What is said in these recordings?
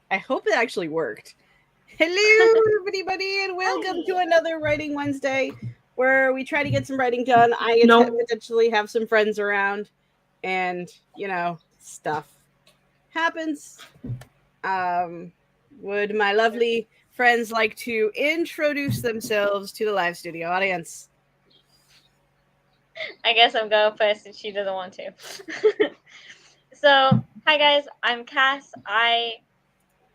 I hope it actually worked. Hello, everybody, and welcome to another Writing Wednesday, where we try to get some writing done. I potentially have some friends around, and stuff happens. Would my lovely friends like to introduce themselves to the live studio audience? I guess I'm going first if she doesn't want to. So, hi guys, I'm Cass. I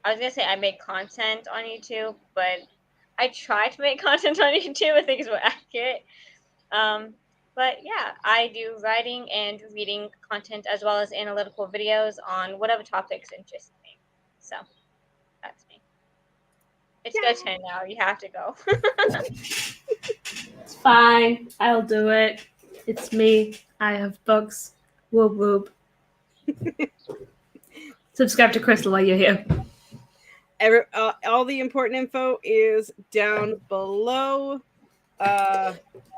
was gonna say I make content on YouTube, but I try to make content on YouTube. I think it's more accurate. But yeah, I do writing and reading content as well as analytical videos on whatever topics interest me. So that's me. It's your turn now. You have to go. It's fine. I'll do it. It's me. I have books. Whoop whoop. Subscribe to Crystal while you're here. All the important info is down below,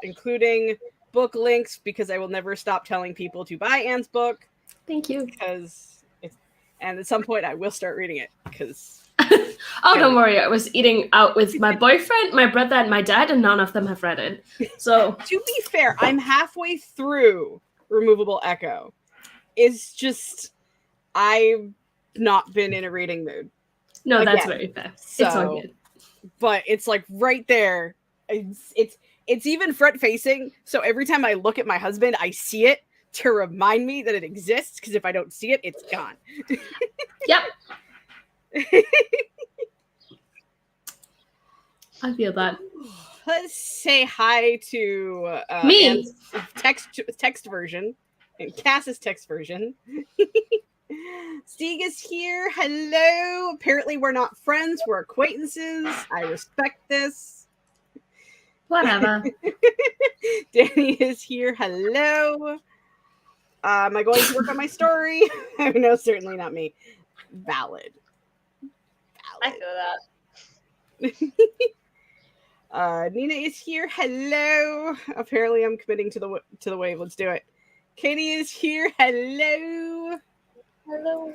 including book links, because I will never stop telling people to buy Anne's book. Thank you. And at some point I will start reading it, because... Oh, don't worry. I was eating out with my boyfriend, my brother, and my dad, and none of them have read it. So, to be fair, I'm halfway through Removable Echo. It's just I've not been in a reading mood. No, that's very fair. So, it's all good. But it's like right there. It's even front facing. So every time I look at my husband, I see it to remind me that it exists. Because if I don't see it, it's gone. Yep. I feel that. Let's say hi to me. Text version and Cass's text version. Stieg is here. Hello. Apparently we're not friends. We're acquaintances. I respect this. Whatever. Danny is here. Hello. Am I going to work on my story? No, certainly not me. Valid. I feel that. Nina is here. Hello. Apparently I'm committing to the wave. Let's do it. Katie is here. Hello. Hello.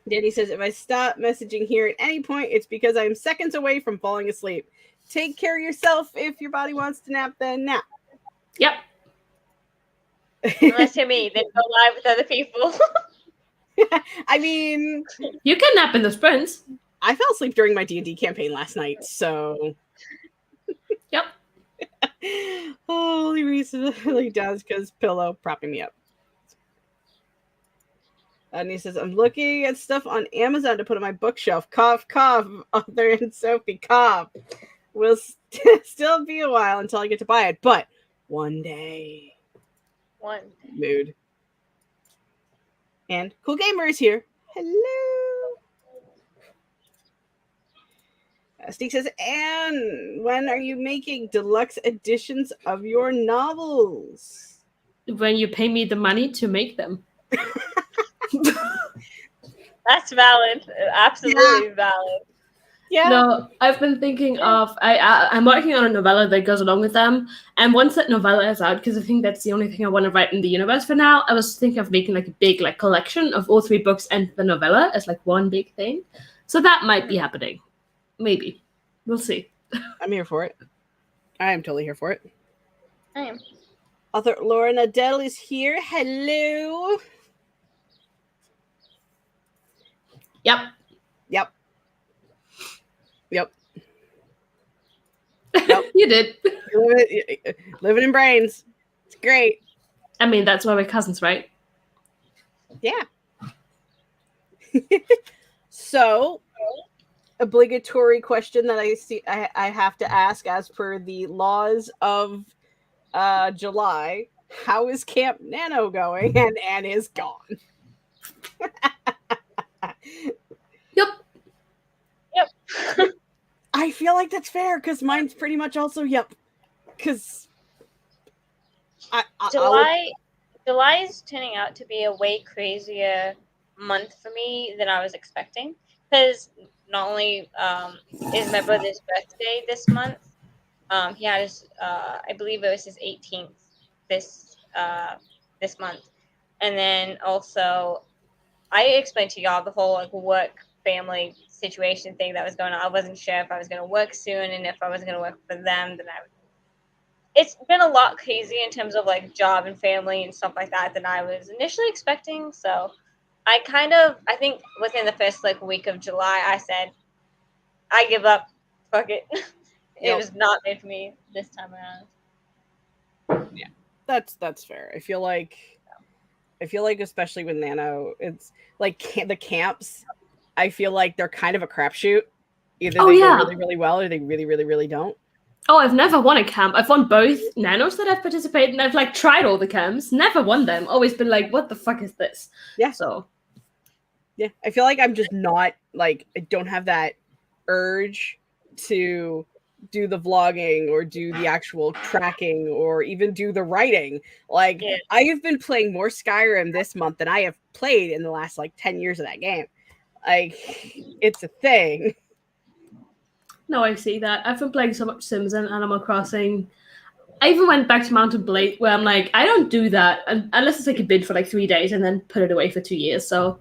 Danny says, if I stop messaging here at any point, it's because I'm seconds away from falling asleep. Take care of yourself. If your body wants to nap, then nap. Yep. Unless you're me, then go live with other people. I mean... You can nap in the sprints. I fell asleep during my D&D campaign last night, so... Yep. Holy reason it really does, because pillow propping me up. And he says, I'm looking at stuff on Amazon to put on my bookshelf. Cough, cough. Author and Sophie, cough. Will still be a while until I get to buy it, but one day. Mood. And Cool Gamer is here. Hello. Steve says, Anne, when are you making deluxe editions of your novels? When you pay me the money to make them. That's valid. Absolutely valid. Yeah. No, I've been thinking of... I'm working on a novella that goes along with them. And once that novella is out, because I think that's the only thing I want to write in the universe for now, I was thinking of making like a big collection of all 3 books and the novella as like one big thing. So that might be happening. Maybe. We'll see. I'm here for it. I am totally here for it. I am. Author Lauren Adele is here. Hello. Yep. You did. Living in brains. It's great. I mean, that's why we're cousins, right? Yeah. So, obligatory question that I have to ask as per the laws of July. How is Camp NaNo going? And Anne is gone. Yep. I feel like that's fair, because mine's pretty much also yep. Because July is turning out to be a way crazier month for me than I was expecting. Because not only is my brother's birthday this month, he had his, I believe it was his 18th this month, and then also I explained to y'all the whole work family situation thing that was going on. I wasn't sure if I was going to work soon, and if I wasn't going to work for them, then it's been a lot crazy in terms of like job and family and stuff like that than I was initially expecting. So I think within the first like week of July, I said, I give up. Fuck it. It was not made for me this time around. Yeah, that's fair. I feel like especially with NaNo, it's like the camps. I feel like they're kind of a crapshoot. Either they go really, really well, or they really, really, really don't. Oh, I've never won a camp. I've won both nanos that I've participated in. I've like tried all the camps, never won them. Always been like, what the fuck is this? Yeah. So yeah, I feel like I'm just not like, I don't have that urge to do the vlogging or do the actual tracking or even do the writing. Like, I have been playing more Skyrim this month than I have played in the last like 10 years of that game. Like, it's a thing. No, I see that. I've been playing so much Sims and Animal Crossing. I even went back to Mountain Blade, where I'm like, I don't do that unless it's like a bid for like 3 days and then put it away for 2 years. So,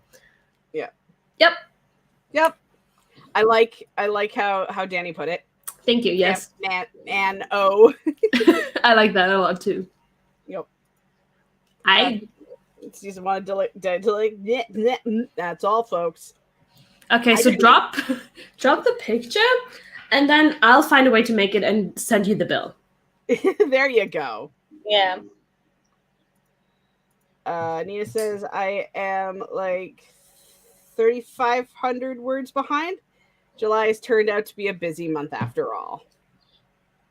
yeah, yep. I like how Danny put it. Thank you. Yes, NaNo. I like that a lot too. Yep. I just want to delete. That's all, folks. Okay, so drop the picture, and then I'll find a way to make it and send you the bill. There you go. Yeah. Nina says, I am like 3,500 words behind. July has turned out to be a busy month after all.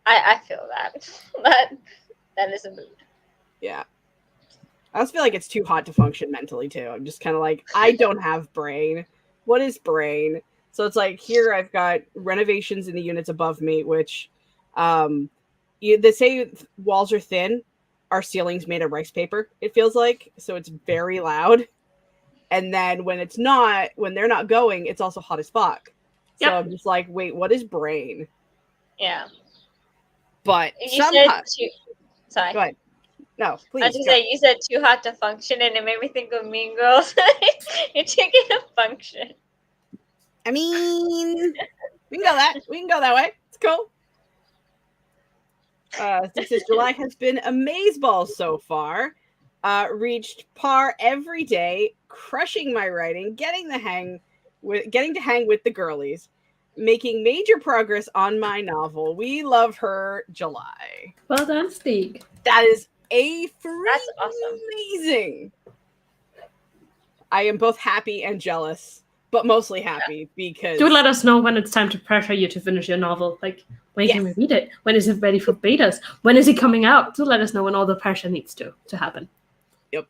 I feel that. That is a mood. Yeah. I also feel like it's too hot to function mentally, too. I'm just kind of like, I don't have brain. What is brain? So it's like, here I've got renovations in the units above me, which they say walls are thin. Our ceiling's made of rice paper, it feels like. So it's very loud. And then when they're not going, it's also hot as fuck. So I'm just like, wait, what is brain? Yeah. But sorry. Go ahead. No, please. I was gonna say, you said too hot to function, and it made me think of Mean Girls. You're taking a function. I mean, we can go that way. It's cool. This is July has been amazeballs so far. Reached par every day, crushing my writing, getting to hang with the girlies, making major progress on my novel. We love her, July. Well done, Steve. That is That's awesome. Amazing. I am both happy and jealous, but mostly happy because... Do let us know when it's time to pressure you to finish your novel. Like, when can we read it? When is it ready for betas? When is it coming out? Do let us know when all the pressure needs to happen. Yep.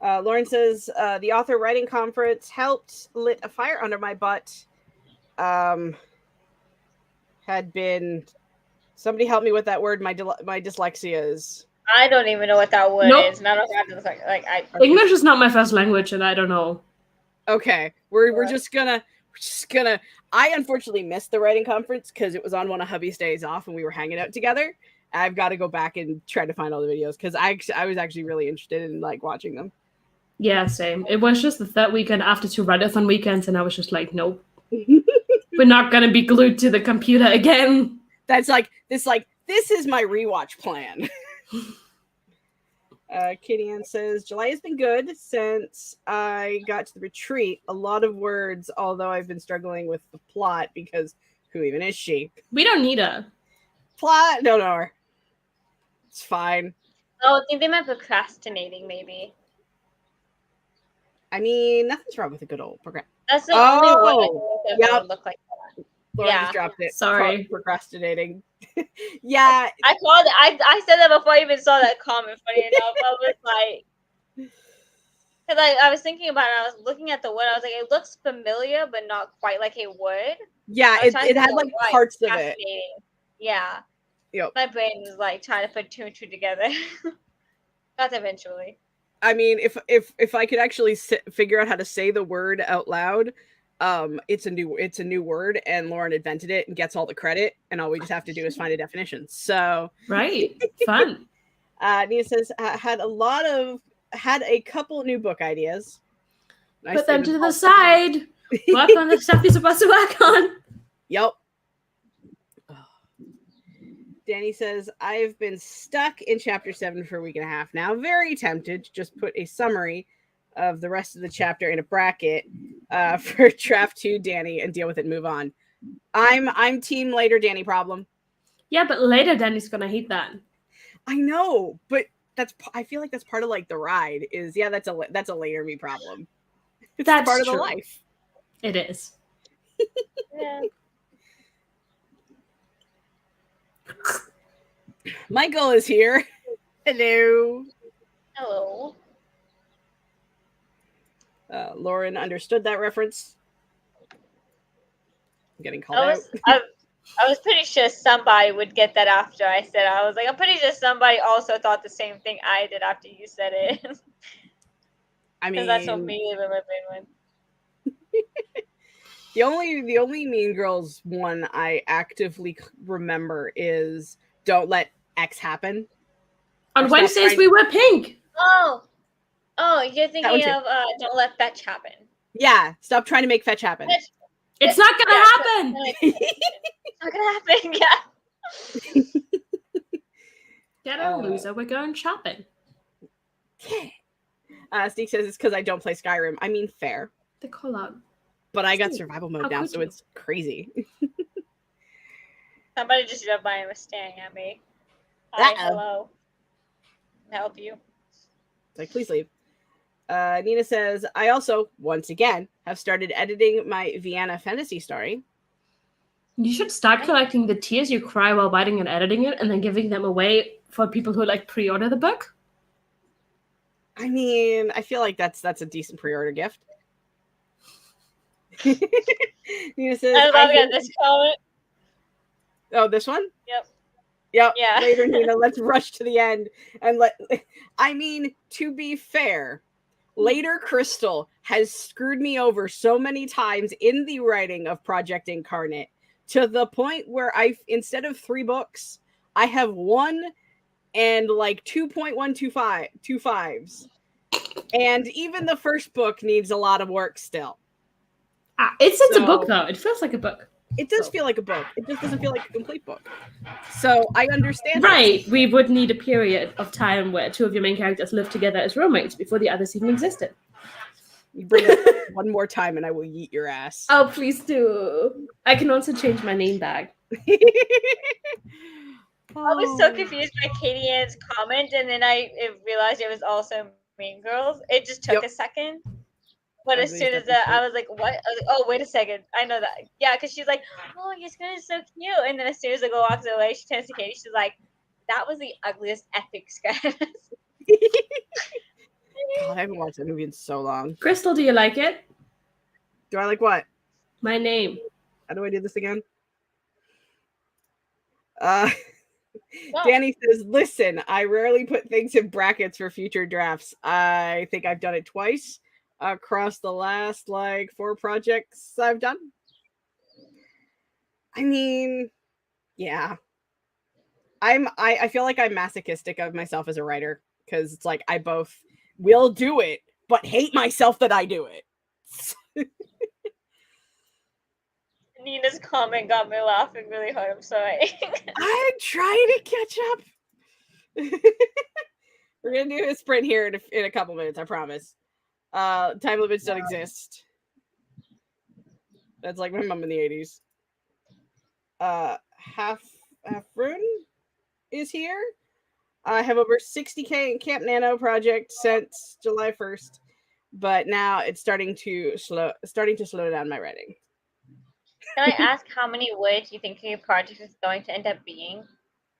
Lauren says, the author writing conference helped lit a fire under my butt. Had been... Somebody help me with that word. My dyslexia is... I don't even know what that word is. None of that English is not my first language, and I don't know. Okay, we're just gonna. I unfortunately missed the writing conference because it was on one of hubby's days off, and we were hanging out together. I've got to go back and try to find all the videos because I was actually really interested in like watching them. Yeah, same. It was just the third weekend after 2 Readathon weekends, and I was just like, nope, we're not gonna be glued to the computer again. That's this is my rewatch plan. Kitty Ann says, July has been good since I got to the retreat. A lot of words, although I've been struggling with the plot because who even is she? We don't need a plot. No. It's fine. Oh, I think they meant procrastinating, maybe. I mean, nothing's wrong with a good old procrastinate. That's the only one that would look like that. Laura just dropped it. Sorry. Procrastinating. Yeah. I called it. I said that before I even saw that comment, funny enough. I was like... Because I was thinking about it. I was looking at the word. I was like, it looks familiar, but not quite like a word. Yeah, it had like parts of it. Yeah. Yep. My brain was like trying to put 2 and 2 together. Not eventually. I mean, if I could actually figure out how to say the word out loud, it's a new word, and Lauren invented it and gets all the credit, and all we just have to do is find a definition. So right, fun. Nia says had a couple new book ideas. Put them to the side. Work on the stuff you're supposed to work on. Yep. Danny says, I've been stuck in chapter 7 for a week and a half now. Very tempted to just put a summary of the rest of the chapter in a bracket for draft 2, Danny, and deal with it and move on. I'm team later Danny problem. Yeah, but later Danny's gonna hate that. I know, but I feel like that's part of like the ride is that's a later me problem. It's that's part true. of the life. It is. Yeah. Michael is here. Hello. Hello. Lauren understood that reference. I'm getting called out. I was pretty sure somebody would get that after I said it. I was like, I'm pretty sure somebody also thought the same thing I did after you said it. I mean, that's what me even my brain went. The only Mean Girls one I actively remember is "Don't Let X Happen." On Wednesdays we wear pink. Oh, you're thinking of "Don't Let Fetch Happen." Yeah, stop trying to make fetch happen. It's not gonna happen. It's not gonna happen. Yeah. Get a loser. We're going shopping. Steve says it's because I don't play Skyrim. I mean, fair. The call out. But I got survival mode now, so it's crazy. Somebody just jumped by and was staring at me. Hi, hello. Can I help you? Like, please leave. Nina says, I also, once again, have started editing my Vienna fantasy story. You should start collecting the tears you cry while writing and editing it and then giving them away for people who like pre-order the book. I mean, I feel like that's a decent pre-order gift. Nina says, I love this comment. Oh, this one? Yep. Yeah. Later, Nina, let's rush to the end. And I mean, to be fair, later Crystal has screwed me over so many times in the writing of Project Incarnate to the point where instead of 3 books, I have 1 and like 2.125. And even the first book needs a lot of work still. It's a book, though. It feels like a book. It does feel like a book. It just doesn't feel like a complete book. So I understand. Right. We would need a period of time where 2 of your main characters lived together as roommates before the others even existed. You bring it up one more time and I will yeet your ass. Oh, please do. I can also change my name back. I was so confused by Katie Ann's comment, and then I realized it was also Mean Girls. It just took a second. But as soon as I was like, what? I was like, oh, wait a second. I know that. Yeah, because she's like, oh, your skin is so cute. And then as soon as the girl walks away, she turns to Katie. She's like, that was the ugliest epic sketch. God, I haven't watched that movie in so long. Crystal, do you like it? Do I like what? My name. How do I do this again? Danny says, listen, I rarely put things in brackets for future drafts. I think I've done it twice across the last 4 projects I've done. I mean, yeah. I feel like I'm masochistic of myself as a writer because it's like I both will do it but hate myself that I do it. Nina's comment got me laughing really hard. I'm sorry. I'm trying to catch up. We're gonna do a sprint here in a couple minutes, I promise. Time limits don't exist. That's like my mom in the 80s. Half Rune is here. I have over 60K in Camp NaNo project since July 1st, but now it's starting to slow down my writing. Can I ask how many words you think your project is going to end up being?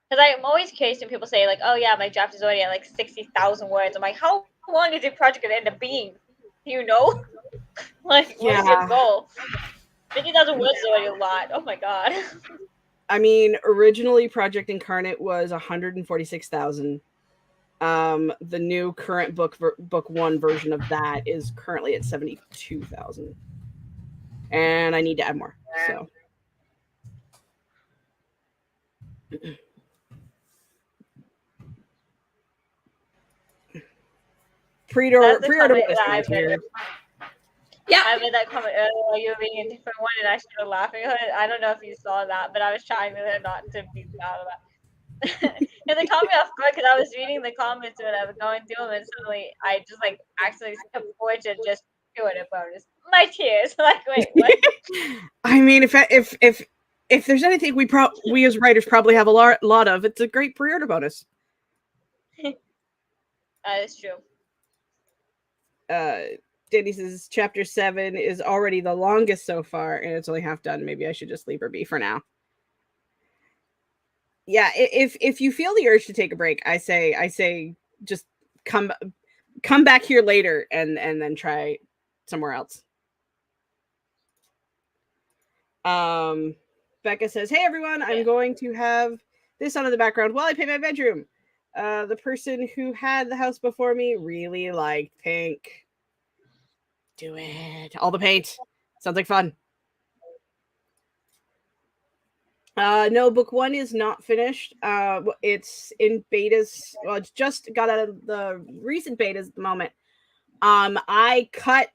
Because I'm always curious when people say, like, oh, yeah, my draft is already at, 60,000 words. I'm like, how long is your project going to end up being? Do you know? What is your goal? 50,000 words is already a lot. Oh, my God. I mean, originally Project Incarnate was 146,000. The new current book 1 version of that is currently at 72,000. And I need to add more. So pre-order. Yeah, Yeah. I made that comment earlier while you were reading a different one, and I started laughing at it. I don't know if you saw that, but I was trying really not to be proud of that. And they caught me off guard because I was reading the comments or whatever, going through them, and suddenly I just like accidentally stepped forward to just do it a bonus. My tears, like wait, what? I mean, if there's anything we as writers probably have a lot of, it's a great pre-order bonus. That is true. Danny says chapter 7 is already the longest so far, and it's only half done. Maybe I should just leave her be for now. Yeah, if you feel the urge to take a break, I say just come back here later and then try somewhere else. Becca says, "Hey everyone, I'm going to have this on in the background while I paint my bedroom. The person who had the house before me really liked pink. Do it. All the paint. Sounds like fun." No, book 1 is not finished. It's in betas. Well, it's just got out of the recent betas at the moment. I cut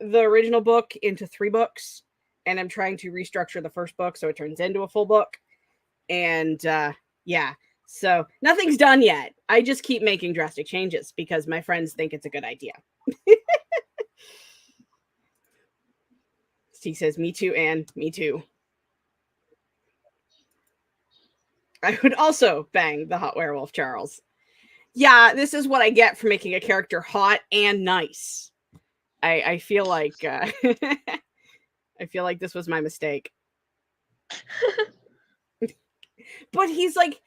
the original book into 3 books, and I'm trying to restructure the first book so it turns into a full book. And yeah, so nothing's done yet. I just keep making drastic changes because my friends think it's a good idea. Steve says, "Me too, Anne. Me too. I would also bang the hot werewolf, Charles." Yeah, this is what I get for making a character hot and nice. I feel like I feel like this was my mistake. But he's like,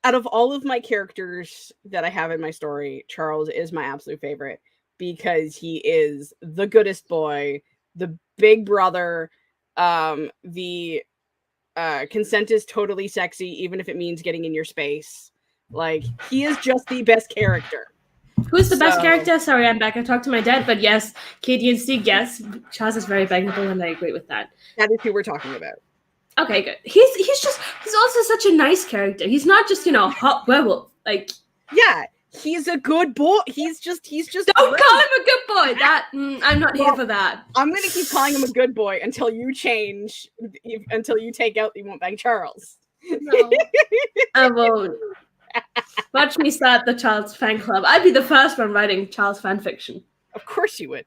out of all of my characters that I have in my story, Charles is my absolute favorite because he is the goodest boy, the big brother, the consent is totally sexy, even if it means getting in your space. Like, he is just the best character. Who's the best character? Sorry, I'm back. I talked to my dad, but yes, Katie and Steve, yes, Charles is very bangable, and I agree with that. That is who we're talking about. Okay, good. He's also such a nice character. He's not just, hot werewolf. Like, yeah, he's a good boy. He's just. Don't great. call him a good boy. That I'm not here for that. I'm gonna keep calling him a good boy until you change. Until you take out "You Won't Bang Charles." No, I won't. Watch me start the Charles fan club. I'd be the first one writing Charles fan fiction. Of course you would.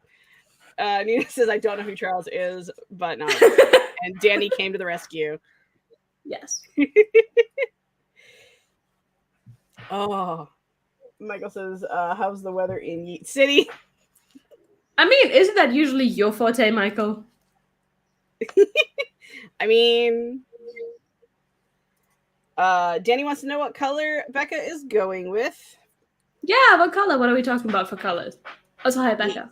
Nina says, "I don't know who Charles is, but no." And Danny came to the rescue. Yes. Oh, Michael says, "How's the weather in Yeet City?" I mean, isn't that usually your forte, Michael? I mean, Danny wants to know what color Becca is going with. Yeah, what color? What are we talking about for colors? Oh, so hi, Becca.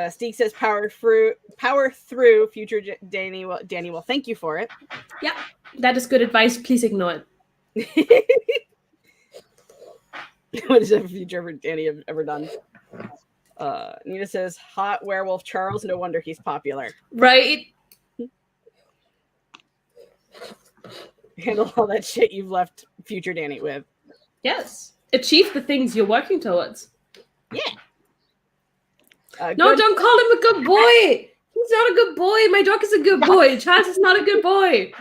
Steek says, power through future Danny. Well, Danny, well, thank you for it. Yeah, that is good advice. Please ignore it. What is every future Danny ever done? Nina says, hot werewolf Charles. No wonder he's popular. Right? Handle all that shit you've left future Danny with. Yes. Achieve the things you're working towards. Yeah. No, don't call him a good boy. He's not a good boy. My dog is a good boy. Charles is not a good boy.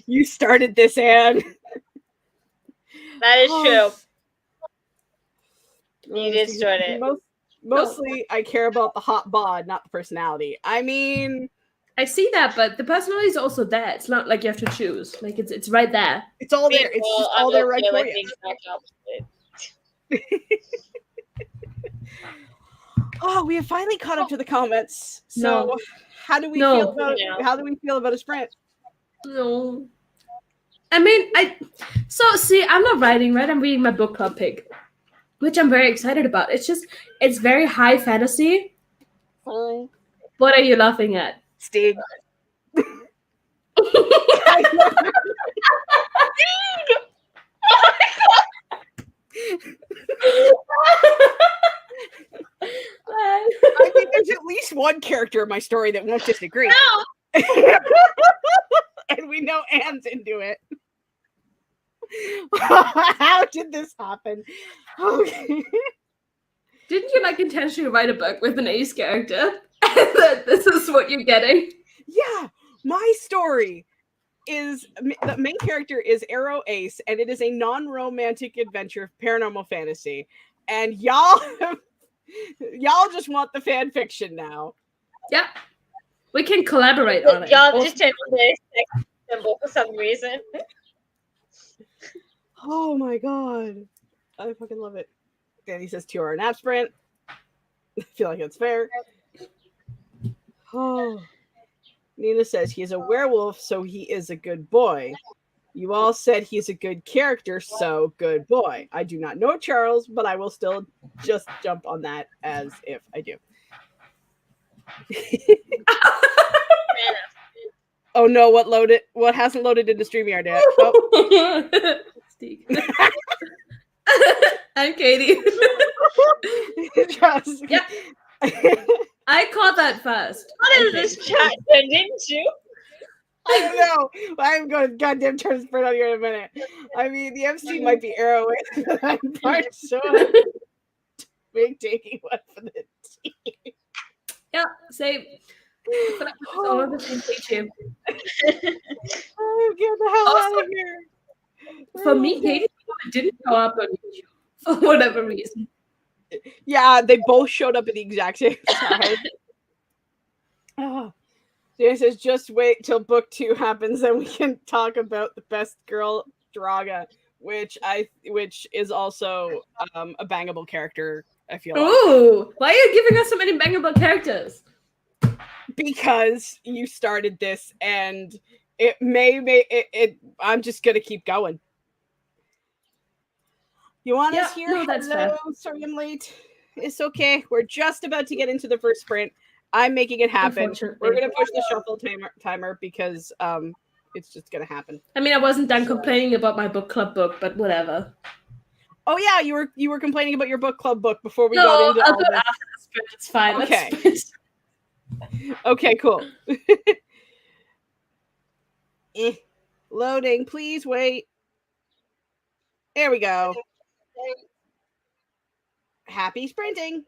You started this, Anne. That is true. You did start it. Mostly, I care about the hot bod, not the personality. I mean, I see that, but the personality is also there. It's not like you have to choose. Like it's right there. It's all there. It's just all there right for you. Oh, we have finally caught up to the comments. So, how do we feel about it? How do we feel about a sprint? No. I mean, I'm not writing, right? I'm reading my book club pick, which I'm very excited about. It's very high fantasy. What are you laughing at? Stig. I think there's at least one character in my story that won't disagree. No. And we know Anne's into it. How did this happen? Okay. Didn't you like intentionally write a book with an ace character? And that this is what you're getting? Yeah, my story is the main character is Arrow Ace, and it is a non-romantic adventure paranormal fantasy. And y'all just want the fan fiction now. Yeah. We can collaborate on it. Y'all just turned into a sex symbol for some reason. Oh my god. I fucking love it. Danny says 2 hour nap sprint. I feel like it's fair. Oh. Nina says he is a werewolf, so he is a good boy. You all said he's a good character, so good boy. I do not know Charles, but I will still just jump on that as if I do. Oh no, what hasn't loaded into StreamYard yet? Oh. I'm Katie. Yeah. I caught that first. What is this chat turned into? I don't know. I'm going to goddamn turn sprint on you in a minute. I mean, the MC might be Arrow, but I'm part so big taking one for the team. Yeah, same. All on the same page here. Oh, get the hell out of here. For me, Katie didn't show up on YouTube for whatever reason. Yeah, they both showed up at the exact same time. Oh. Jay says, just wait till book 2 happens, and we can talk about the best girl Draga, which is also a bangable character, I feel like. Ooh, why are you giving us so many bangable characters? Because you started this, and it I'm just gonna keep going. You want us here? No, that's fair. Sorry I'm late. It's okay. We're just about to get into the first sprint. I'm making it happen. We're gonna push the shuffle timer because it's just gonna happen. I mean, I wasn't done complaining about my book club book, but whatever. Oh yeah, you were complaining about your book club book before we got into all this. After the sprint. It's fine. Okay. Okay, cool. Loading, please wait. There we go. Happy sprinting.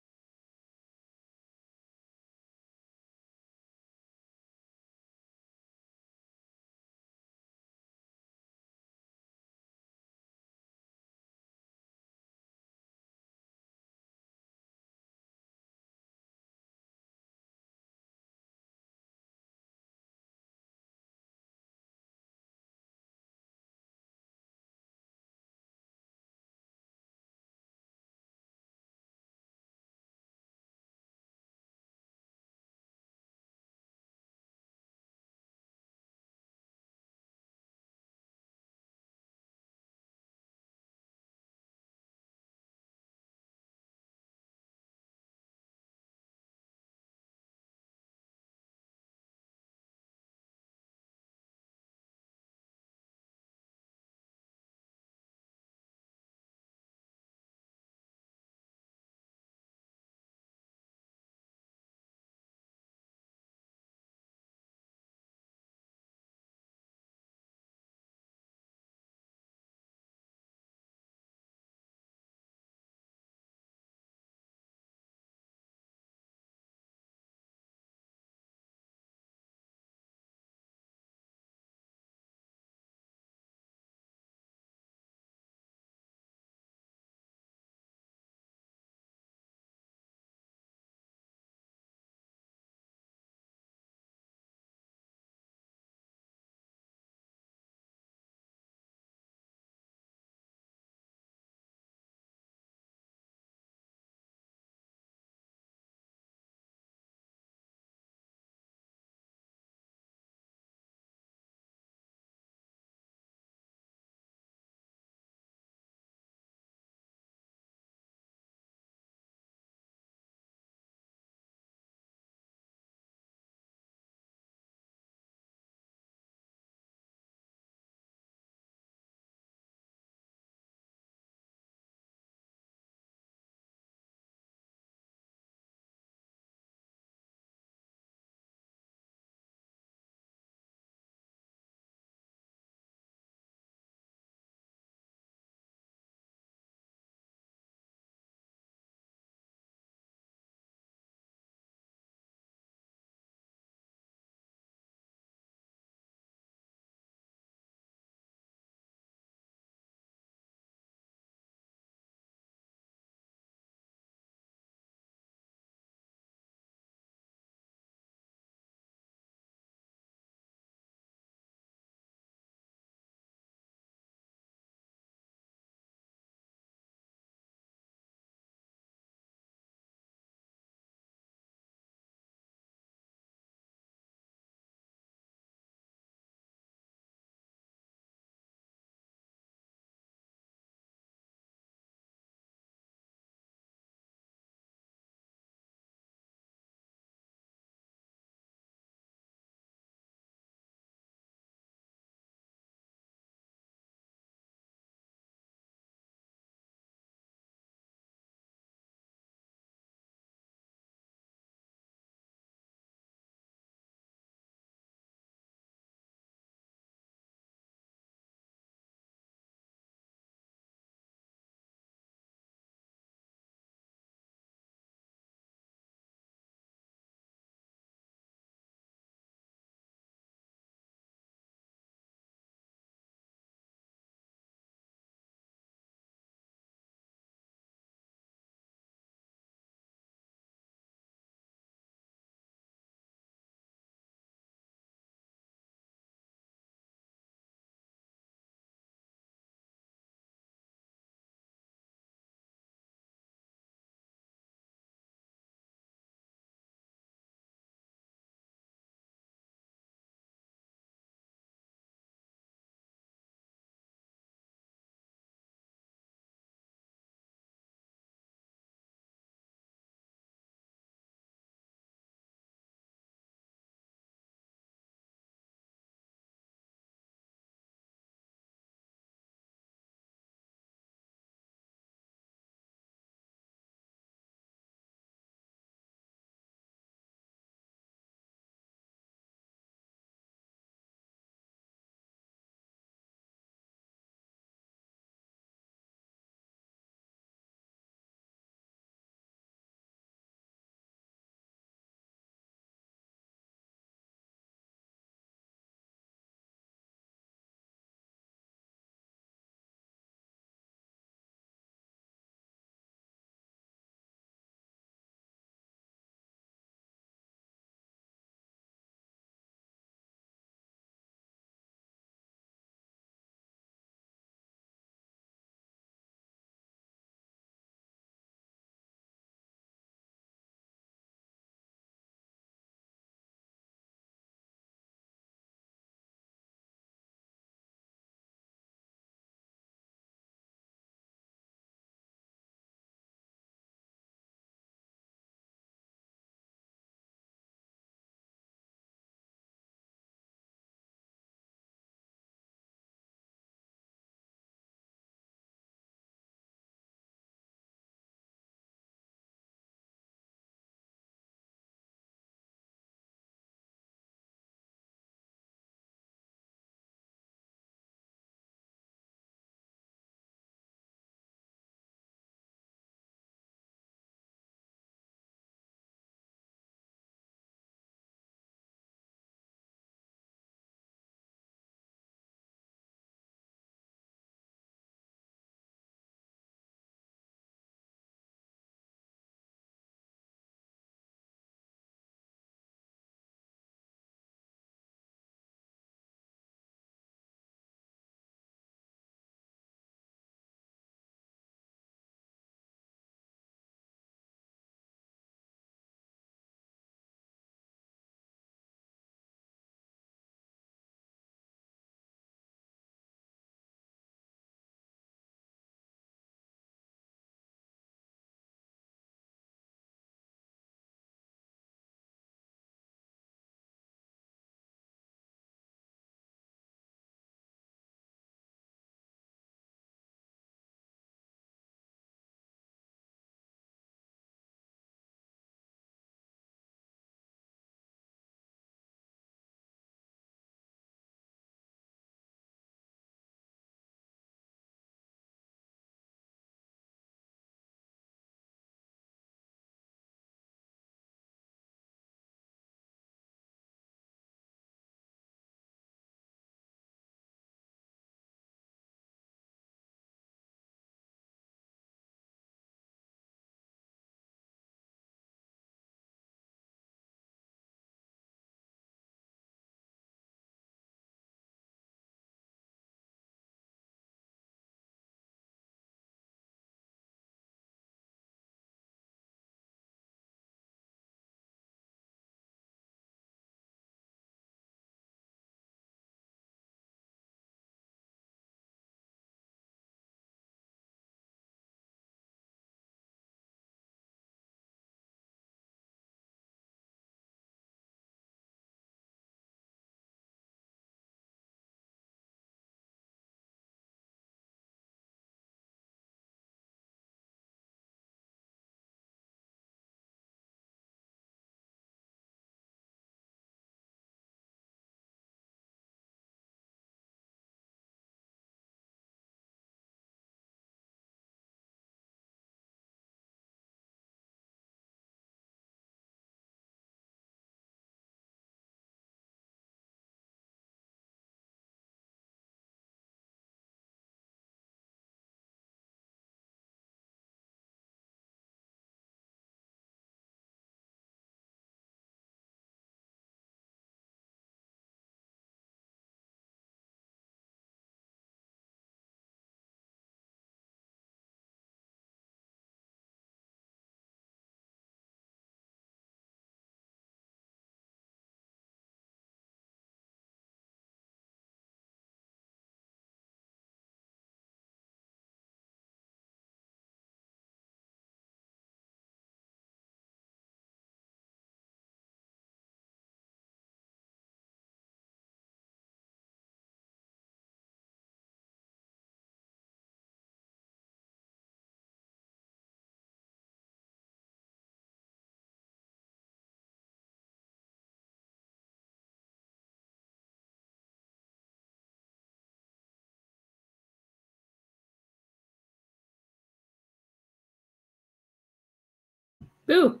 Boo.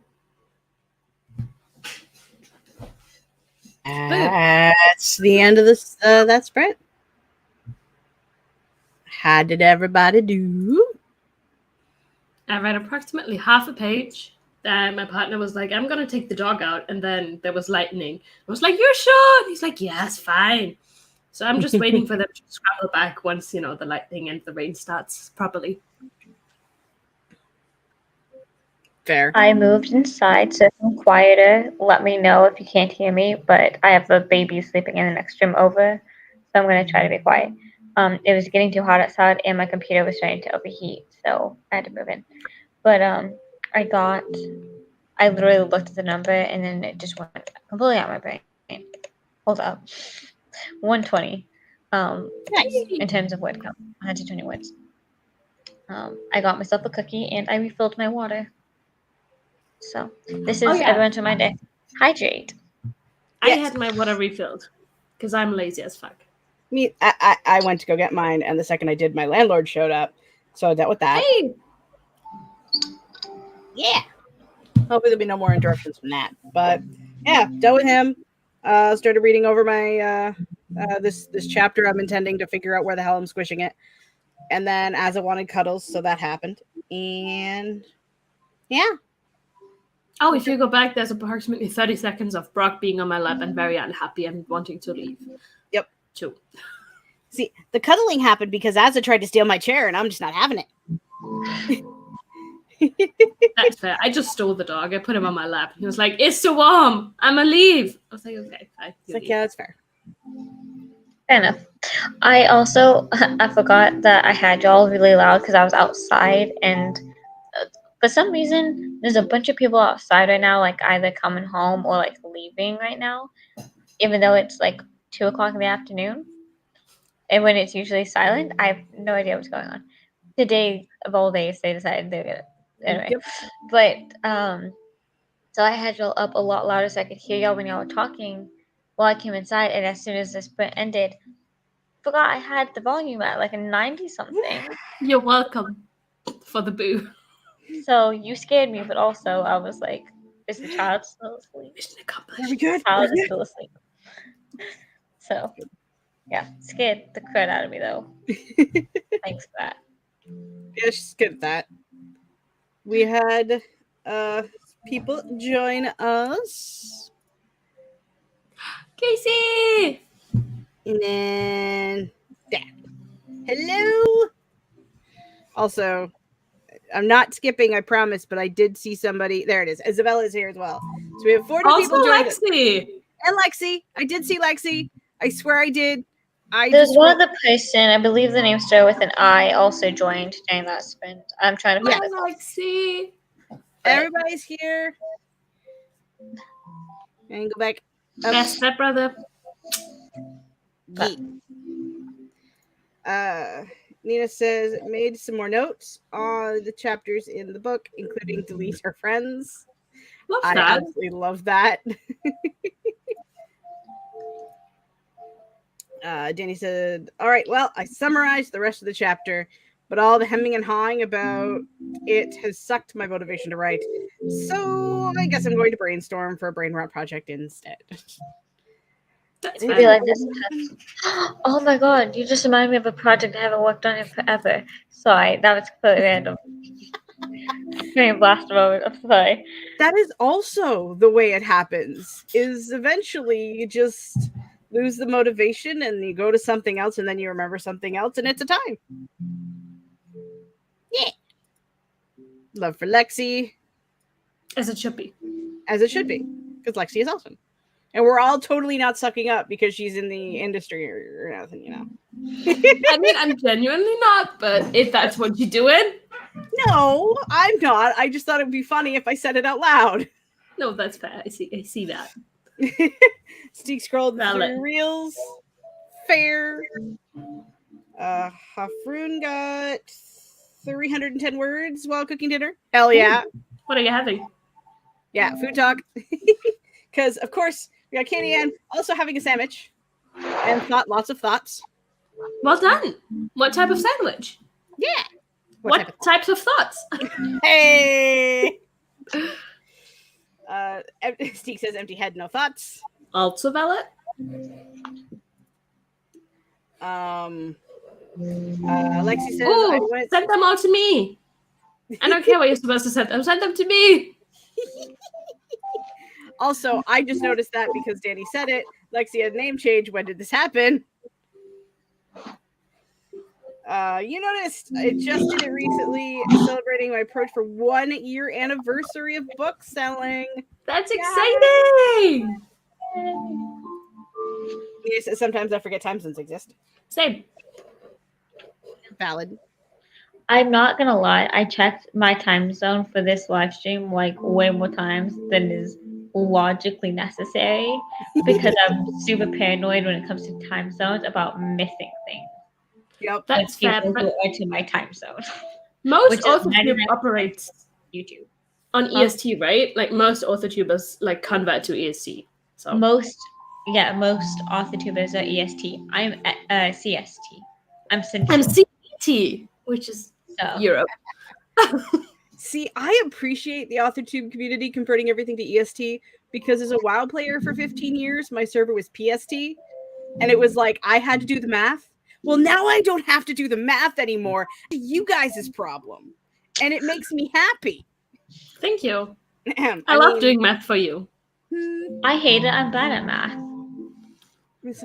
That's the end of this. That spread. How did everybody do? I read approximately half a page. Then my partner was like, I'm going to take the dog out. And then there was lightning. I was like, you're sure? And he's like, yes, fine. So I'm just waiting for them to scramble back once, the lightning and the rain starts properly. Fair. I moved inside, so if I'm quieter, let me know if you can't hear me. But I have a baby sleeping in the next room over, so I'm going to try to be quiet. It was getting too hot outside, and my computer was starting to overheat, so I had to move in. But I literally looked at the number, and then it just went completely out of my brain. Hold up. 120. Nice. In terms of word count, 120 words. I got myself a cookie, and I refilled my water. So this is everyone to my day. Hydrate. I had my water refilled because I'm lazy as fuck. I went to go get mine, and the second I did, my landlord showed up, so I dealt with that. Hey. Yeah. Hopefully there'll be no more interruptions from that. But yeah, dealt with him. Started reading over my this chapter. I'm intending to figure out where the hell I'm squishing it. And then as I wanted cuddles, so that happened. And yeah. Oh, if you go back, there's approximately 30 seconds of Brock being on my lap and very unhappy and wanting to leave. Yep. Too. See, the cuddling happened because Azza tried to steal my chair, and I'm just not having it. That's fair. I just stole the dog. I put him on my lap. He was like, it's too warm. I'm going to leave. I was like, okay. It's like, yeah, that's fair. Fair enough. I forgot that I had y'all really loud because I was outside, and for some reason, there's a bunch of people outside right now, like either coming home or like leaving right now, even though it's like 2 o'clock in the afternoon. And when it's usually silent, I have no idea what's going on. Today of all days, they decided they were gonna anyway. Yep. But so I had y'all up a lot louder so I could hear y'all when y'all were talking while I came inside. And as soon as the sprint ended, forgot I had the volume at like a 90 something. You're welcome for the boo. So you scared me, but also I was like, is the child still asleep? Mission accomplished. Are we good? The child is still asleep. So yeah, scared the crud out of me though. Thanks for that. Yeah, she's good at that. We had people join us. Casey! And then hello. Also, I'm not skipping, I promise, but I did see somebody. There it is. Isabella is here as well. So we have 40 people joined us. And Lexi. I did see Lexi. I swear I did. There's one other person, I believe the name started with an I, also joined during that sprint. I'm trying to find it. Lexi. Everybody's here. And go back. Best stepbrother. Nina says, made some more notes on the chapters in the book, including delete her friends. Love I that. absolutely love that. Danny said, all right, well, I summarized the rest of the chapter, but all the hemming and hawing about it has sucked my motivation to write. So I guess I'm going to brainstorm for a brain rot project instead. That's Maybe like this. Oh my god, you just reminded me of a project I haven't worked on in forever. Sorry, that was completely random. Blast moment. I'm sorry. That is also the way it happens, is eventually you just lose the motivation and you go to something else and then you remember something else and it's a time. Yeah. Love for Lexi. As it should be. As it should be. Because Lexi is awesome. And we're all totally not sucking up because she's in the industry or nothing, you know. I mean, I'm genuinely not, but if that's what you're doing. No, I'm not. I just thought it would be funny if I said it out loud. No, that's fair. I see that. Steve scrolled through reels. Fair. Hafrun got 310 words while cooking dinner. Hell yeah. What are you having? Yeah, food talk. Because, of course, we got Katie Ann also having a sandwich. And lots of thoughts. Well done. What type of sandwich? Yeah. What types of thoughts? Hey! Steve says, empty head, no thoughts. Also valid. Lexi says, "Oh, send them all to me. I don't care what you're supposed to send them. Send them to me." Also, I just noticed that because Danny said it. Lexi had a name change. When did this happen? You noticed I just did it recently, celebrating my approach for 1 year anniversary of book selling. That's exciting. Sometimes I forget time zones exist. Same. Valid. I'm not gonna lie, I checked my time zone for this live stream like way more times than is logically necessary because I'm super paranoid when it comes to time zones about missing things. Yep, that's fair. People go into my time zone. Most AuthorTube operates YouTube on EST, right? Like most AuthorTubers like convert to EST. So most AuthorTubers are EST. I'm CST. I'm Central. I'm CET, which is Europe. See, I appreciate the AuthorTube community converting everything to EST because as a WoW player for 15 years, my server was PST, and it was like I had to do the math. Well, now I don't have to do the math anymore. You guys' problem. And it makes me happy. Thank you. I love doing math for you. I hate it. I'm bad at math. It's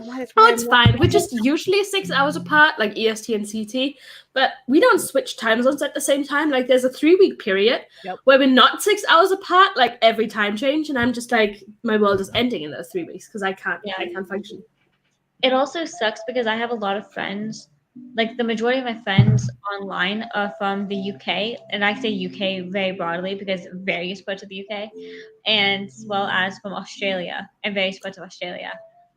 fine. We're just usually 6 hours apart, like EST and CT, but we don't switch time zones at the same time. Like there's a 3-week period where we're not 6 hours apart, like every time change, and I'm just like, my world is ending in those 3 weeks because I can't function. It also sucks because I have a lot of friends, like the majority of my friends online are from the UK, and I say UK very broadly because various parts of the UK, and as well as from Australia and various parts of Australia.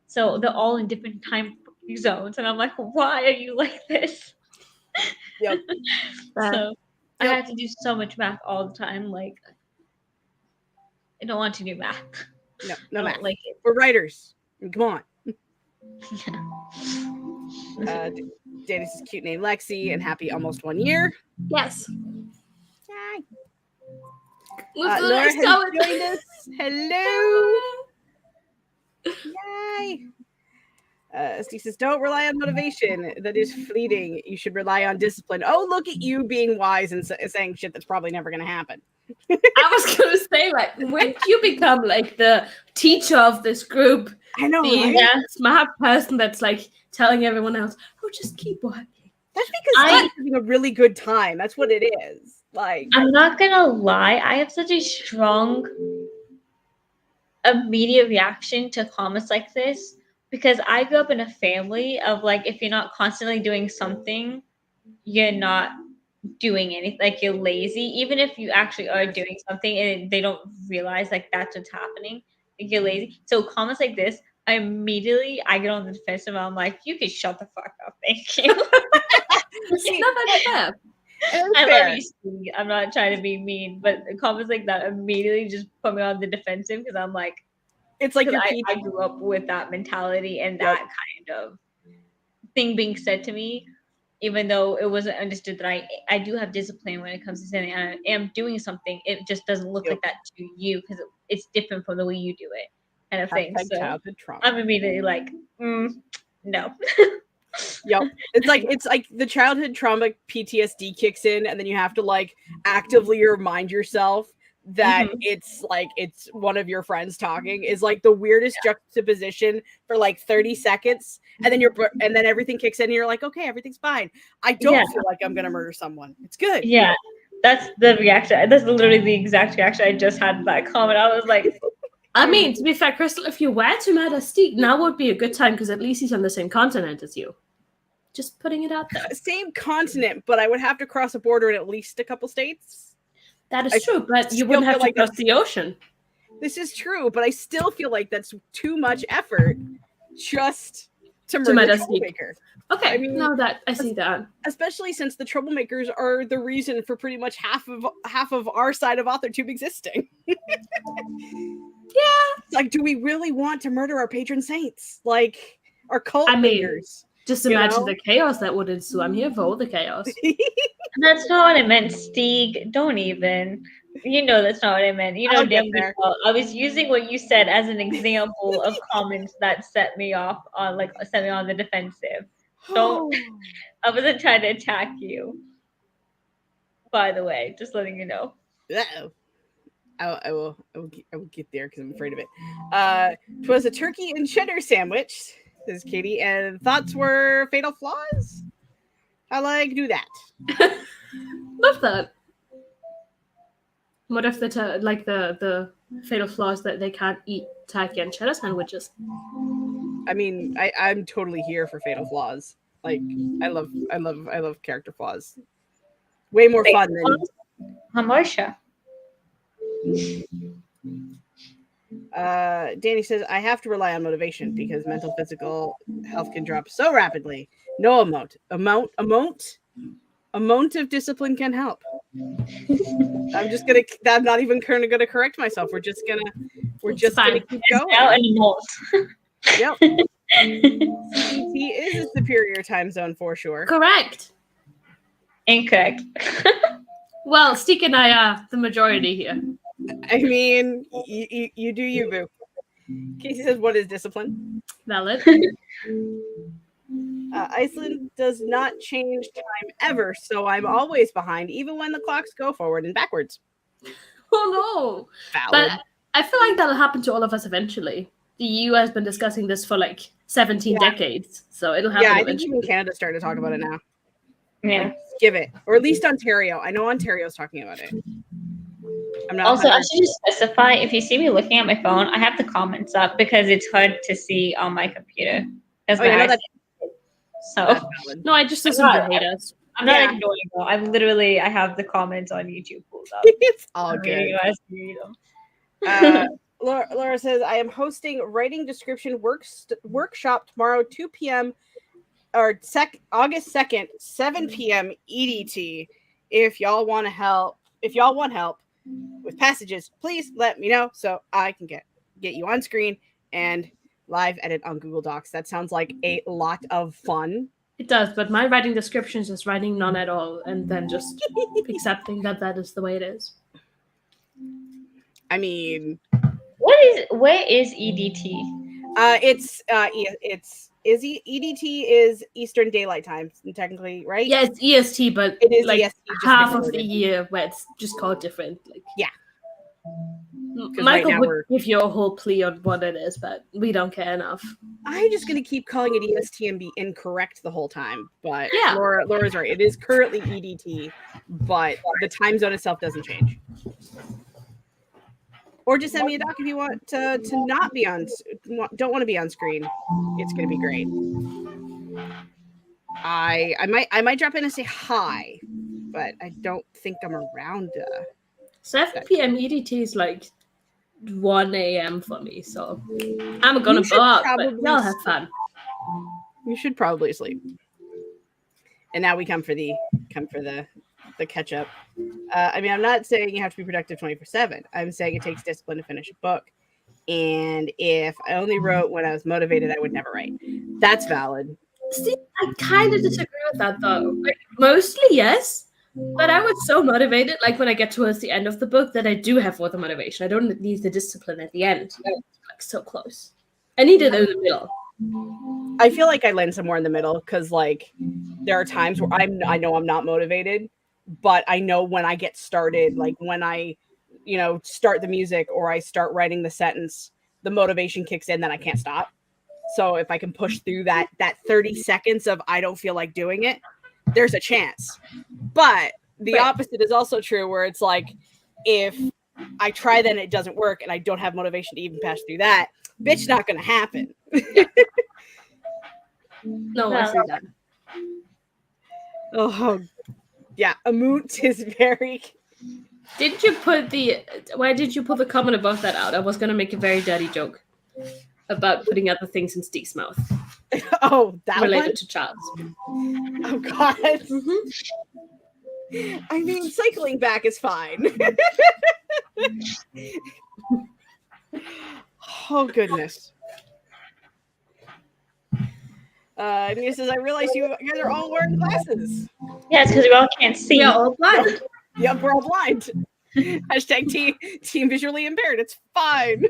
So they're all in different time zones, and I'm like, why are you like this? Yep. So I have to do so much math all the time. Like, I don't want to do math. No math. Like it. We're writers. Come on. Dennis's cute name Lexi, and happy almost 1 year. Yes. Hi. Laura has joined us. Hello. Yay. Steve says, don't rely on motivation. That is fleeting. You should rely on discipline. Oh, look at you being wise and saying shit that's probably never going to happen. I was going to say, like, when do you become, like, the teacher of this group? I know, the right? smart person that's, like, telling everyone else, oh, just keep working. That's because I'm having a really good time. That's what it is. Like, I'm not going to lie. I have such a strong immediate reaction to comments like this because I grew up in a family of like, if you're not constantly doing something, you're not doing anything, like you're lazy. Even if you actually are doing something and they don't realize like that's what's happening, like you're lazy. So comments like this, I get on the defensive and I'm like, you can shut the fuck up, thank you. See, not that bad. I love you, Steve. I'm not trying to be mean, but comments like that immediately just put me on the defensive because I'm like, it's like I grew up with that mentality and that kind of thing being said to me, even though it wasn't understood that I do have discipline when it comes to saying I am doing something. It just doesn't look like that to you because it's different from the way you do it, kind of thing. So childhood trauma. I'm immediately like, no. Yep. It's like the childhood trauma PTSD kicks in, and then you have to like actively remind yourself that it's like it's one of your friends talking is like the weirdest juxtaposition for like 30 seconds, and then everything kicks in and you're like, okay, everything's fine. I don't feel like I'm gonna murder someone. It's good. Yeah. That's the reaction. That's literally the exact reaction I just had to that comment. I was like, I mean, to be fair, Crystal, if you were to murder Steve, now would be a good time because at least he's on the same continent as you. Just putting it out there. Same continent, but I would have to cross a border in at least a couple states. That is true, but you wouldn't have to cross the ocean. This is true, but I still feel like that's too much effort just to murder Troublemaker. Okay, I mean, I see that. Especially since the Troublemakers are the reason for pretty much half of our side of AuthorTube existing. It's like, do we really want to murder our patron saints? Like, our cult leaders? Just imagine the chaos that would ensue. I'm here for all the chaos. That's not what I meant, Stieg. Don't even. You know that's not what I meant. You know, I'll get damn there. well. I was using what you said as an example of comments that set me off on, like, set me on the defensive. Don't. I wasn't trying to attack you. By the way, just letting you know. Uh-oh. I will get there because I'm afraid of it. 'Twas a turkey and cheddar sandwich, says Katie, and thoughts were fatal flaws. I like do that. Love that. What if the fatal flaws that they can't eat turkey and cheddar sandwiches? I mean, I'm totally here for fatal flaws. Like, I love character flaws. Way more fun than Hamorsha. Danny says, I have to rely on motivation because mental, physical health can drop so rapidly. No amount of discipline can help. I'm not even gonna correct myself. We're just gonna keep going. Now an amount. Yep. CET is a superior time zone for sure. Correct. Incorrect. Well, Steek and I are the majority here. I mean, you do you, boo. Casey says, what is discipline? Valid. Iceland does not change time ever, so I'm always behind, even when the clocks go forward and backwards. Oh no. Valid. But I feel like that'll happen to all of us eventually. The EU has been discussing this for like 17 decades, so it'll happen I eventually. think even Canada's starting to talk about it now. Yeah. Like, give it. Or at least Ontario. I know Ontario's talking about it. I'm not Also, I should just specify, if you see me looking at my phone, I have the comments up because it's hard to see on my computer. That's so. No, I just assumed you hate us. I'm not ignoring you. I have the comments on YouTube pulled up. It's all good. Laura says, I am hosting writing description workshop tomorrow, 2 p.m. or August 2nd, 7 p.m. EDT. If y'all want help with passages, please let me know so I can get you on screen and live edit on Google Docs. That sounds like a lot of fun. It does, but my writing descriptions is writing none at all and then just accepting that is the way it is. I mean, where is EDT? EDT is Eastern Daylight Time, technically, right? Yeah, it's EST, but it is like EST, half of the year where it's just called different. Like, yeah. Michael would give you a whole plea on what it is, but we don't care enough. I'm just gonna keep calling it EST and be incorrect the whole time. But yeah, Laura's right. It is currently EDT, but the time zone itself doesn't change. Or just send me a doc if you want to not be on, don't want to be on screen. It's gonna be great. I might drop in and say hi, but I don't think I'm around. 7 p.m. EDT is like 1 a.m. for me, so I'm gonna blow up, but y'all have fun. You should probably sleep. And now we come for the catch up. I mean, I'm not saying you have to be productive 24/7. I'm saying it takes discipline to finish a book. And if I only wrote when I was motivated, I would never write. That's valid. See, I kind of disagree with that though. Like, mostly yes. But I was so motivated, like when I get towards the end of the book, that I do have all the motivation. I don't need the discipline at the end. Like so close. I need it in the middle. I feel like I land somewhere in the middle because like there are times where I know I'm not motivated, but I know when I get started, like when I, start the music or I start writing the sentence, the motivation kicks in, then I can't stop. So if I can push through that 30 seconds of I don't feel like doing it, there's a chance. But the opposite is also true, where it's like, if I try, then it doesn't work, and I don't have motivation to even pass through that, bitch, not gonna happen. No, I see that. Oh, yeah, Amoot is very... Why did you put the comment above that out? I was gonna make a very dirty joke about putting other things in Steek's mouth. Oh, that related one? To Charles. Oh God. Mm-hmm. I mean, cycling back is fine. Oh goodness. Mia says, I realize you guys are all wearing glasses. Yeah, it's because we all can't see. We're all blind. Yep, we're all blind. Hashtag team visually impaired. It's fine.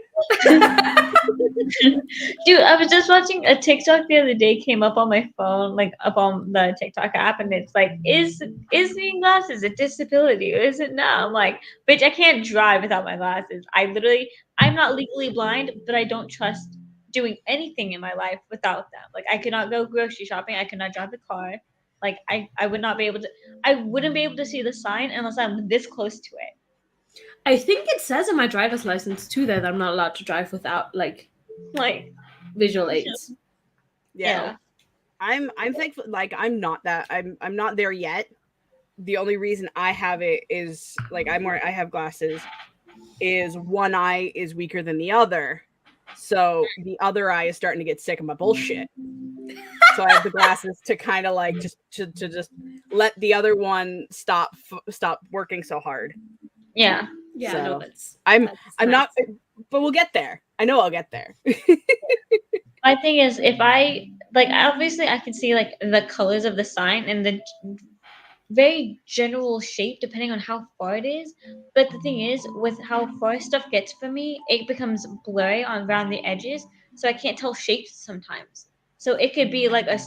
Dude, I was just watching a TikTok the other day, came up on my phone, like up on the TikTok app, and it's like, is needing glasses a disability or is it not? I'm like, bitch, I can't drive without my glasses. I'm not legally blind, but I don't trust doing anything in my life without them. Like, I could not go grocery shopping, I could not drive the car. Like, I wouldn't be able to see the sign unless I'm this close to it. I think it says in my driver's license too that I'm not allowed to drive without like visual aids. Yeah. I'm thankful. Like, I'm not there yet. The only reason I have it is like I have glasses. Is one eye is weaker than the other, so the other eye is starting to get sick of my bullshit. So I have the glasses to kind of like just let the other one stop working so hard. Yeah. Yeah, so no, I'm nice. not, but we'll get there. I know I'll get there. My thing is, if I like, obviously I can see like the colors of the sign and the very general shape depending on how far it is. But the thing is, with how far stuff gets from me, it becomes blurry around the edges, so I can't tell shapes sometimes. So it could be like a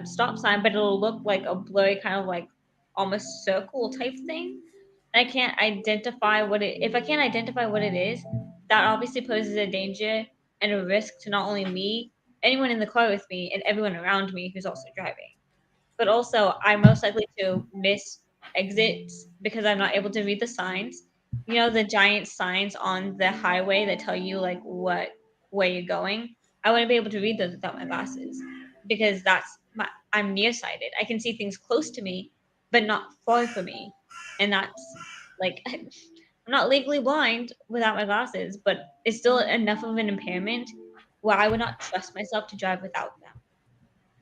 stop sign, but it'll look like a blurry kind of like almost circle type thing. I can't identify what it. If I can't identify what it is, that obviously poses a danger and a risk to not only me, anyone in the car with me, and everyone around me who's also driving. But also, I'm most likely to miss exits because I'm not able to read the signs. You know, the giant signs on the highway that tell you like what where you're going. I wouldn't be able to read those without my glasses because I'm nearsighted. I can see things close to me, but not far from me, and that's like I'm not legally blind without my glasses, but it's still enough of an impairment where I would not trust myself to drive without them.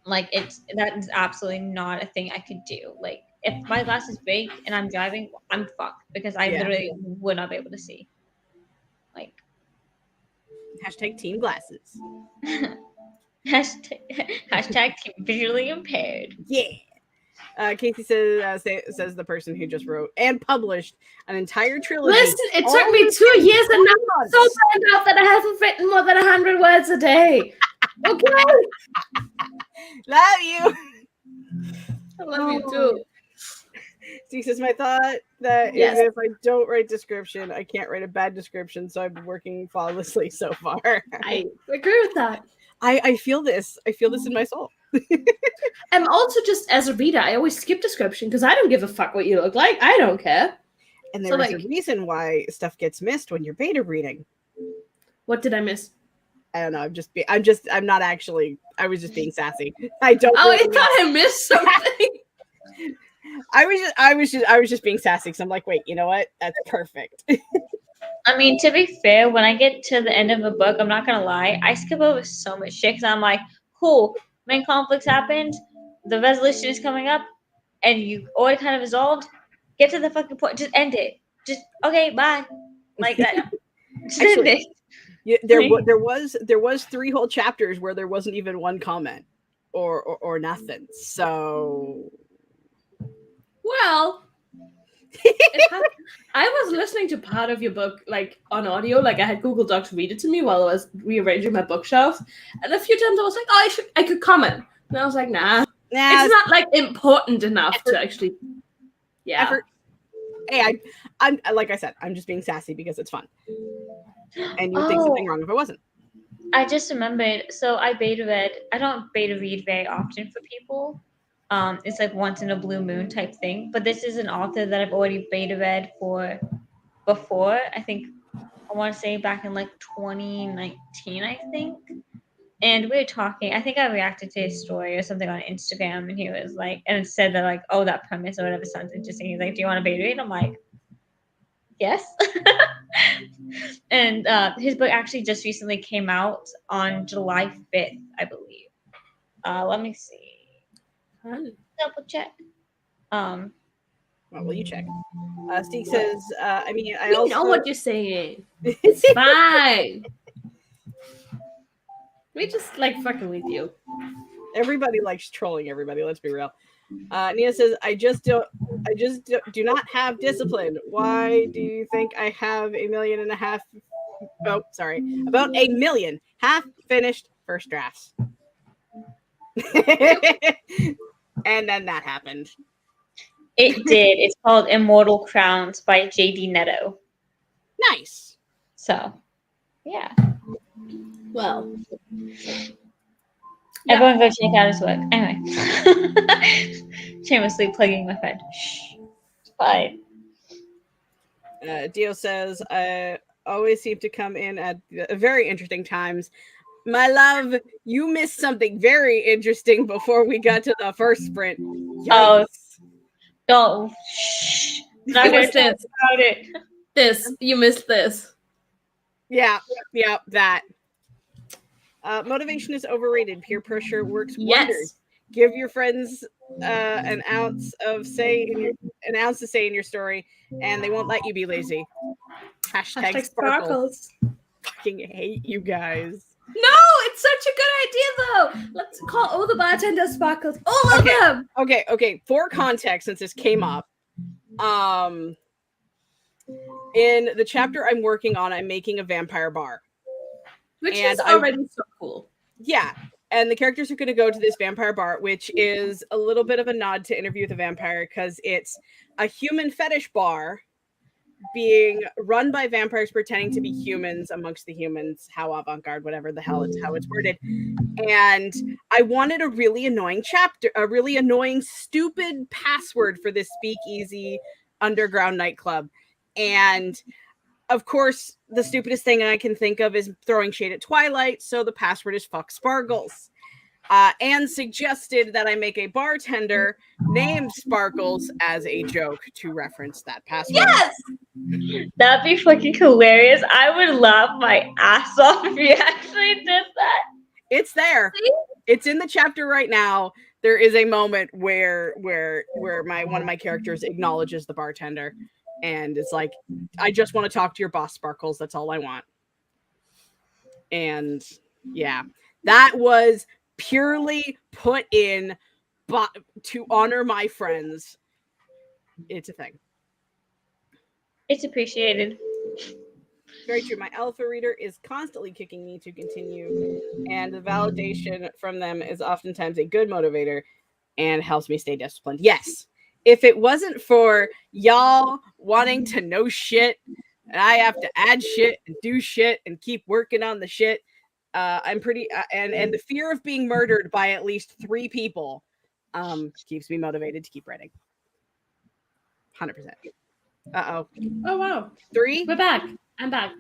Like that is absolutely not a thing I could do. Like if my glasses break and I'm driving, I'm fucked because I literally would not be able to see. Like Hashtag team glasses. hashtag visually impaired. Yeah. Casey says the person who just wrote and published an entire trilogy. Listen, it took me 2 years and now I'm so burned out that I haven't written more than 100 words a day. Okay. Love you. I love you too. Steve says my thought that even if I don't write description, I can't write a bad description, so I've been working flawlessly so far. I agree with that. I feel this. I feel this in my soul. I'm also just as a reader, I always skip description because I don't give a fuck what you look like. I don't care. And there's a reason why stuff gets missed when you're beta reading. What did I miss? I don't know. I'm not actually. I was just being sassy. I don't. Oh, I thought I missed something. I was just being sassy because I'm like, wait, you know what? That's perfect. I mean, to be fair, when I get to the end of a book, I'm not gonna lie, I skip over so much shit because I'm like, cool, main conflicts happened, the resolution is coming up, and you already kind of resolved. Get to the fucking point. Just end it. Just okay, bye. Like that. Just end it. Yeah, there was 3 whole chapters where there wasn't even one comment or nothing. So, well, I was listening to part of your book like on audio. Like I had Google Docs read it to me while I was rearranging my bookshelf, and a few times I was like, "Oh, I could comment," and I was like, "Nah, it's not like important enough to actually." Yeah. Effort. Hey, I'm like I said, I'm just being sassy because it's fun. And you would think something wrong if it wasn't. I just remembered. So I beta read. I don't beta read very often for people. It's like once in a blue moon type thing. But this is an author that I've already beta read for before. I think I want to say back in like 2019, I think. And we were talking. I think I reacted to his story or something on Instagram, and he was like, and it said that like, oh, that premise or whatever sounds interesting. He's like, do you want to beta read? I'm like, yes. And his book actually just recently came out on July 5th, I believe. Let me see. Double check. Well, will you check? Steve says, I mean, I also know what you're saying. It's fine. We just like fucking with you. Everybody likes trolling everybody, let's be real. Nina says, I just do not have discipline. Why do you think I have 1.5 million? Oh, sorry, about 1 million half-finished first drafts. And then that happened. It did. It's called Immortal Crowns by J.D. Netto. Nice. So, yeah. Well, Everyone go check out his work. Anyway. Shamelessly plugging my friend. Shh. It's fine. Dio says, I always seem to come in at very interesting times. My love, you missed something very interesting before we got to the first sprint. Yikes. Oh, don't. Shh. Not going to talk about it. You missed this. Yeah, that. Motivation is overrated. Peer pressure works wonders. Give your friends an ounce to say in your story, and they won't let you be lazy. Hashtag sparkles. Fucking hate you guys. No, it's such a good idea though. Let's call all the bartenders sparkles. All of them. Okay. For context, since this came up, in the chapter I'm working on, I'm making a vampire bar. Which is already so cool. Yeah. And the characters are going to go to this vampire bar, which is a little bit of a nod to Interview with a Vampire, because it's a human fetish bar being run by vampires pretending to be humans amongst the humans. How avant-garde, whatever the hell how it's worded. And I wanted a really annoying stupid password for this speakeasy underground nightclub. And of course, the stupidest thing I can think of is throwing shade at Twilight, so the password is fuck Sparkles. Anne suggested that I make a bartender named Sparkles as a joke to reference that password. Yes! That'd be fucking hilarious. I would laugh my ass off if you actually did that. It's there. See? It's in the chapter right now. There is a moment where one of my characters acknowledges the bartender. And it's like, I just want to talk to your boss, Sparkles. That's all I want. And yeah, that was purely put in to honor my friends. It's a thing. It's appreciated. Very true. My alpha reader is constantly kicking me to continue. And the validation from them is oftentimes a good motivator and helps me stay disciplined. Yes. If it wasn't for y'all wanting to know shit, and I have to add shit and do shit and keep working on the shit, I'm pretty and the fear of being murdered by at least 3 people keeps me motivated to keep writing. 100%. Uh-oh. Oh wow. 3? We're back. I'm back.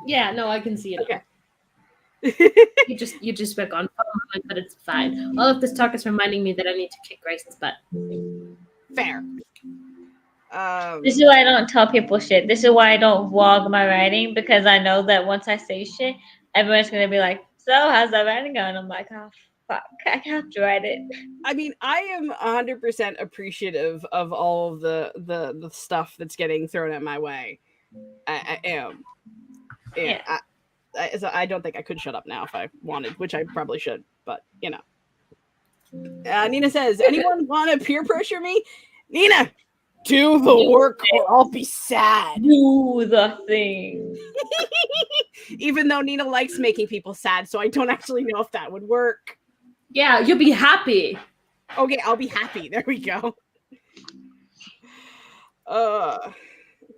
Yeah, no, I can see it. Okay. You just were gone for a moment, but it's fine. All of this talk is reminding me that I need to kick Grayson's butt. Fair. This is why I don't tell people shit. This is why I don't vlog my writing, because I know that once I say shit, everyone's gonna be like, "So, how's that writing going?" I'm like, "Oh fuck, I have to write it." I mean, I am 100% appreciative of all of the stuff that's getting thrown at my way. I am. Yeah. I don't think I could shut up now if I wanted, which I probably should, but you know. Nina says, anyone want to peer pressure me? Nina, do the work or I'll be sad. Do the thing. Even though Nina likes making people sad, so I don't actually know if that would work. Yeah, you'll be happy. Okay, I'll be happy. There we go.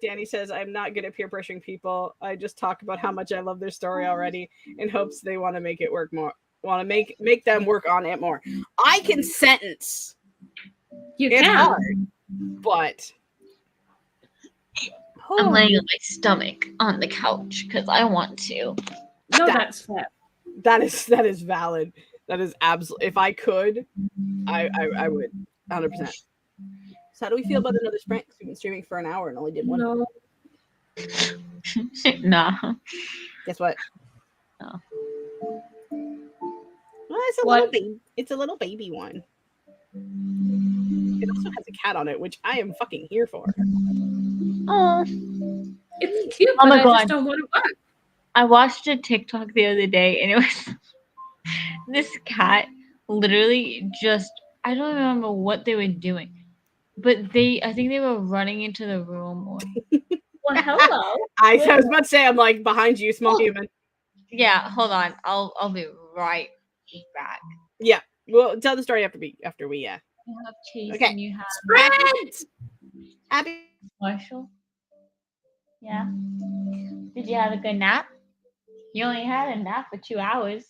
Danny says, I'm not good at peer pressuring people. I just talk about how much I love their story already in hopes they want to make it work more. Want to make them work on it more. I can sentence. It's hard, but I'm laying on my stomach on the couch because I want to. No, that's fair. That is valid. That is absolutely. If I could, I would 100%. So how do we feel about another sprint? We've been streaming for an hour and only did one. No. Nah. Guess what? No. Well, it's a little baby one. It also has a cat on it, which I am fucking here for. Oh, it's cute, but I God. just don't want to work. I watched a TikTok the other day, and it was this cat literally just I don't remember what they were doing, but I think they were running into the room. Or Well, hello. I was about to say, I'm like behind you, small human. yeah, hold on, I'll be right back. Yeah, we'll tell the story after we. You have Chase Okay. and you have Sprint! Abby. Marshall. Yeah. Did you have a good nap? You only had a nap for 2 hours.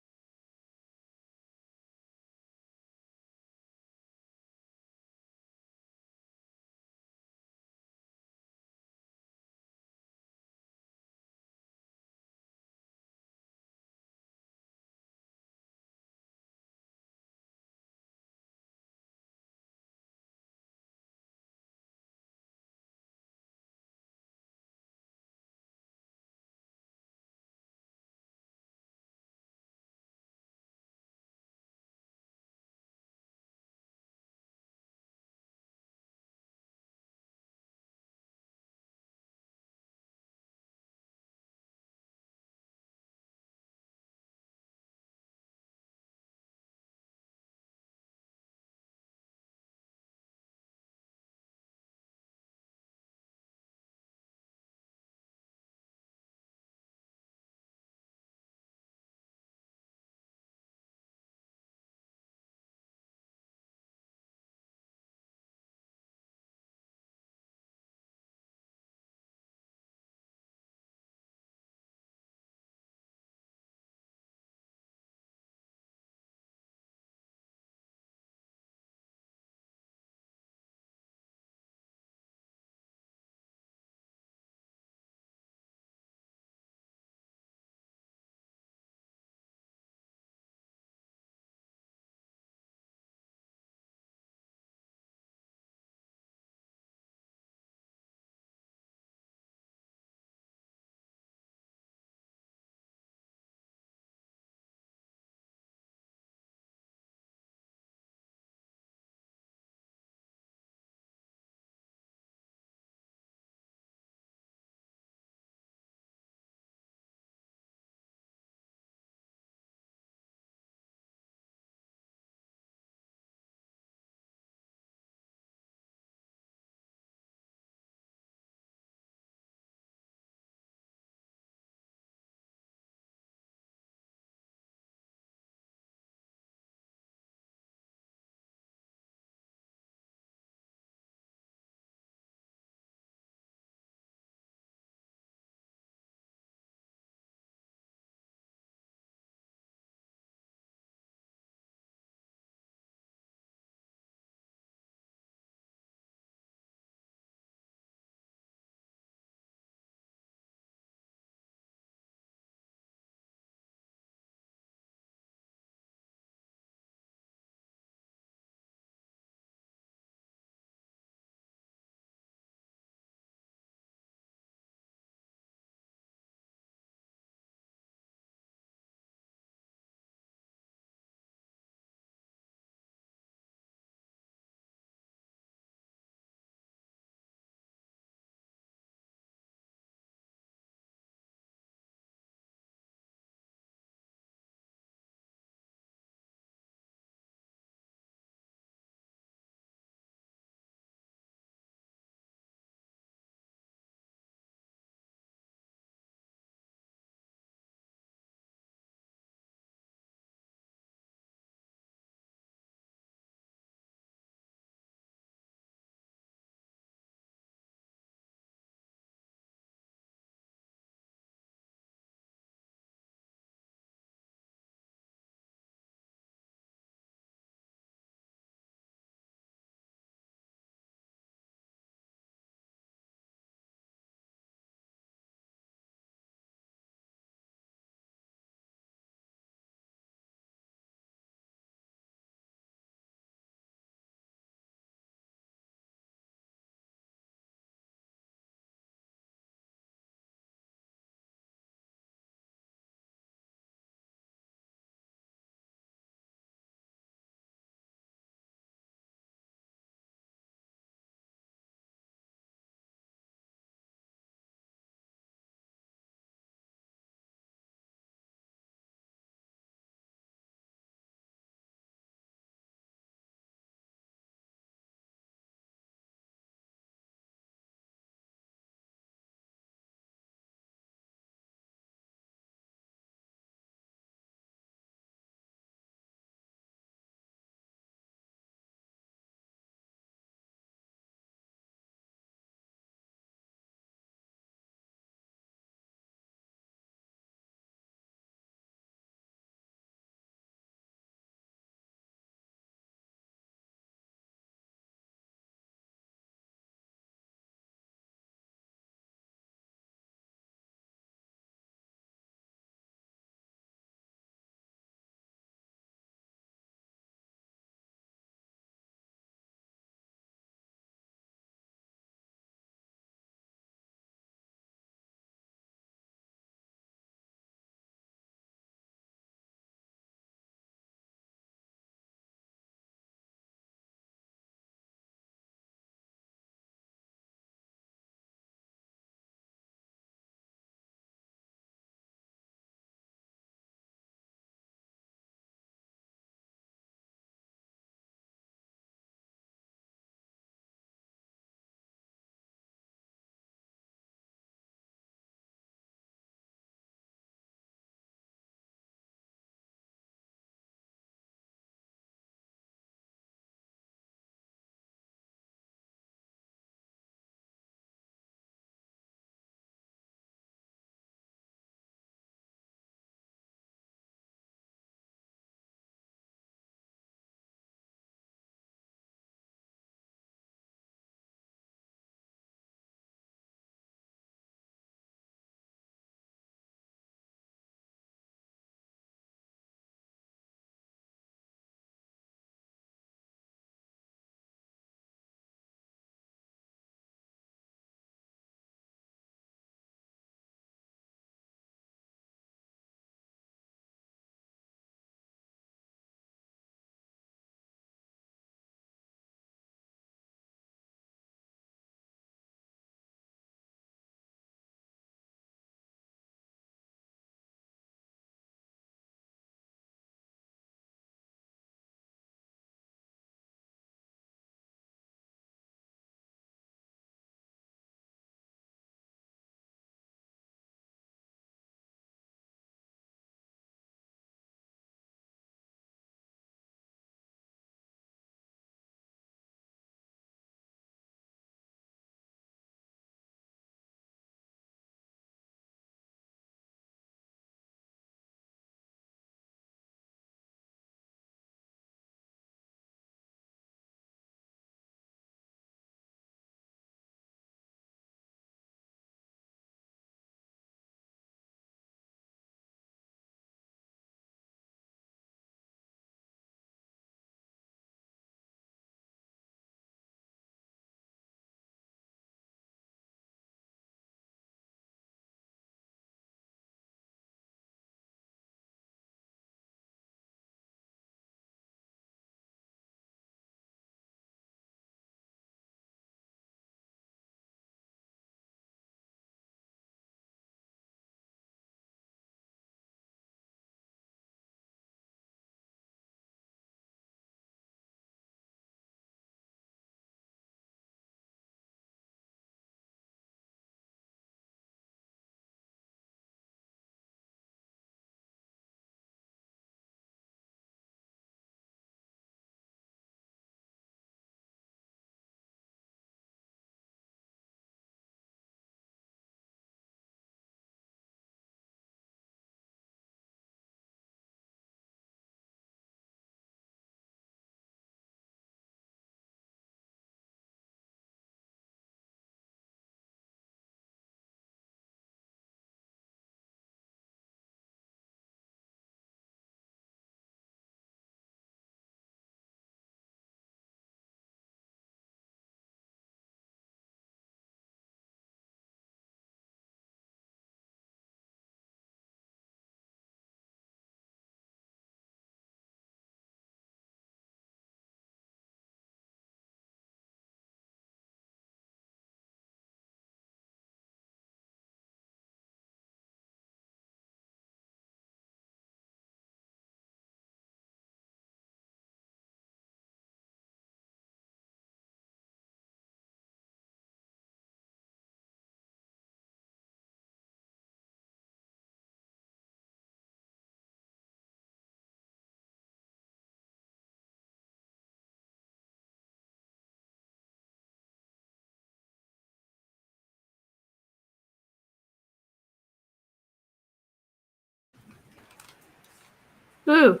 Boo.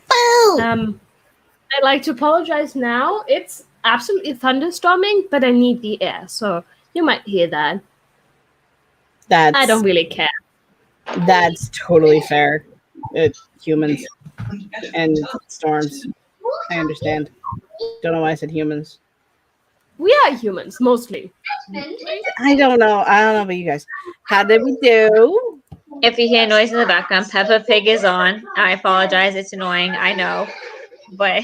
Boo! I'd like to apologize now. It's absolutely thunderstorming, but I need the air, so you might hear that. I don't really care. That's totally fair. Humans and storms. I understand. Don't know why I said humans. We are humans, mostly. I don't know. I don't know about you guys. How did we do? If you hear noise in the background, Peppa Pig is on. I apologize. It's annoying. I know. But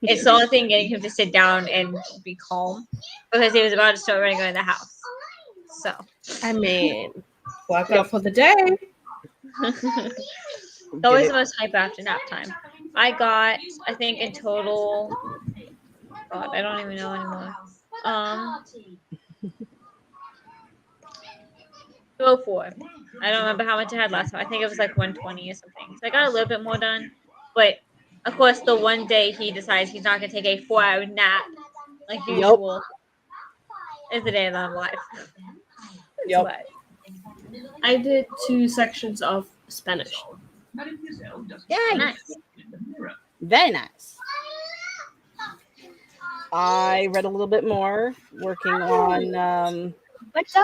it's the only thing getting him to sit down and be calm because he was about to start running around the house. So. I mean, workout for the day. It's always the most hype after nap time. I got, I think in total, God, I don't even know anymore. 204. I don't remember how much I had last time. I think it was like 120 or something. So I got a little bit more done. But of course, the one day he decides he's not gonna take a 4-hour nap like usual is the day that I'm live. Yep. But I did 2 sections of Spanish. Yay! nice. Very nice. I read a little bit more, working on It's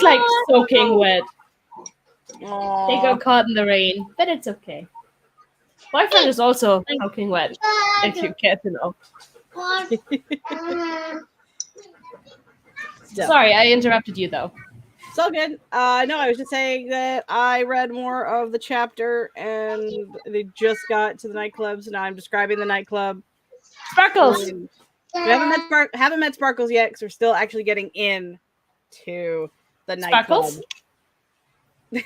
like soaking wet. They aw. got caught in the rain, but it's okay. Boyfriend is also soaking wet, if you care to know. So, Sorry, I interrupted you though. it's all good. No, I was just saying that I read more of the chapter and they just got to the nightclub, so now I'm describing the nightclub. Sparkles! And we haven't met Sparkles yet because we're still actually getting in to the nightclub. Sparkles? He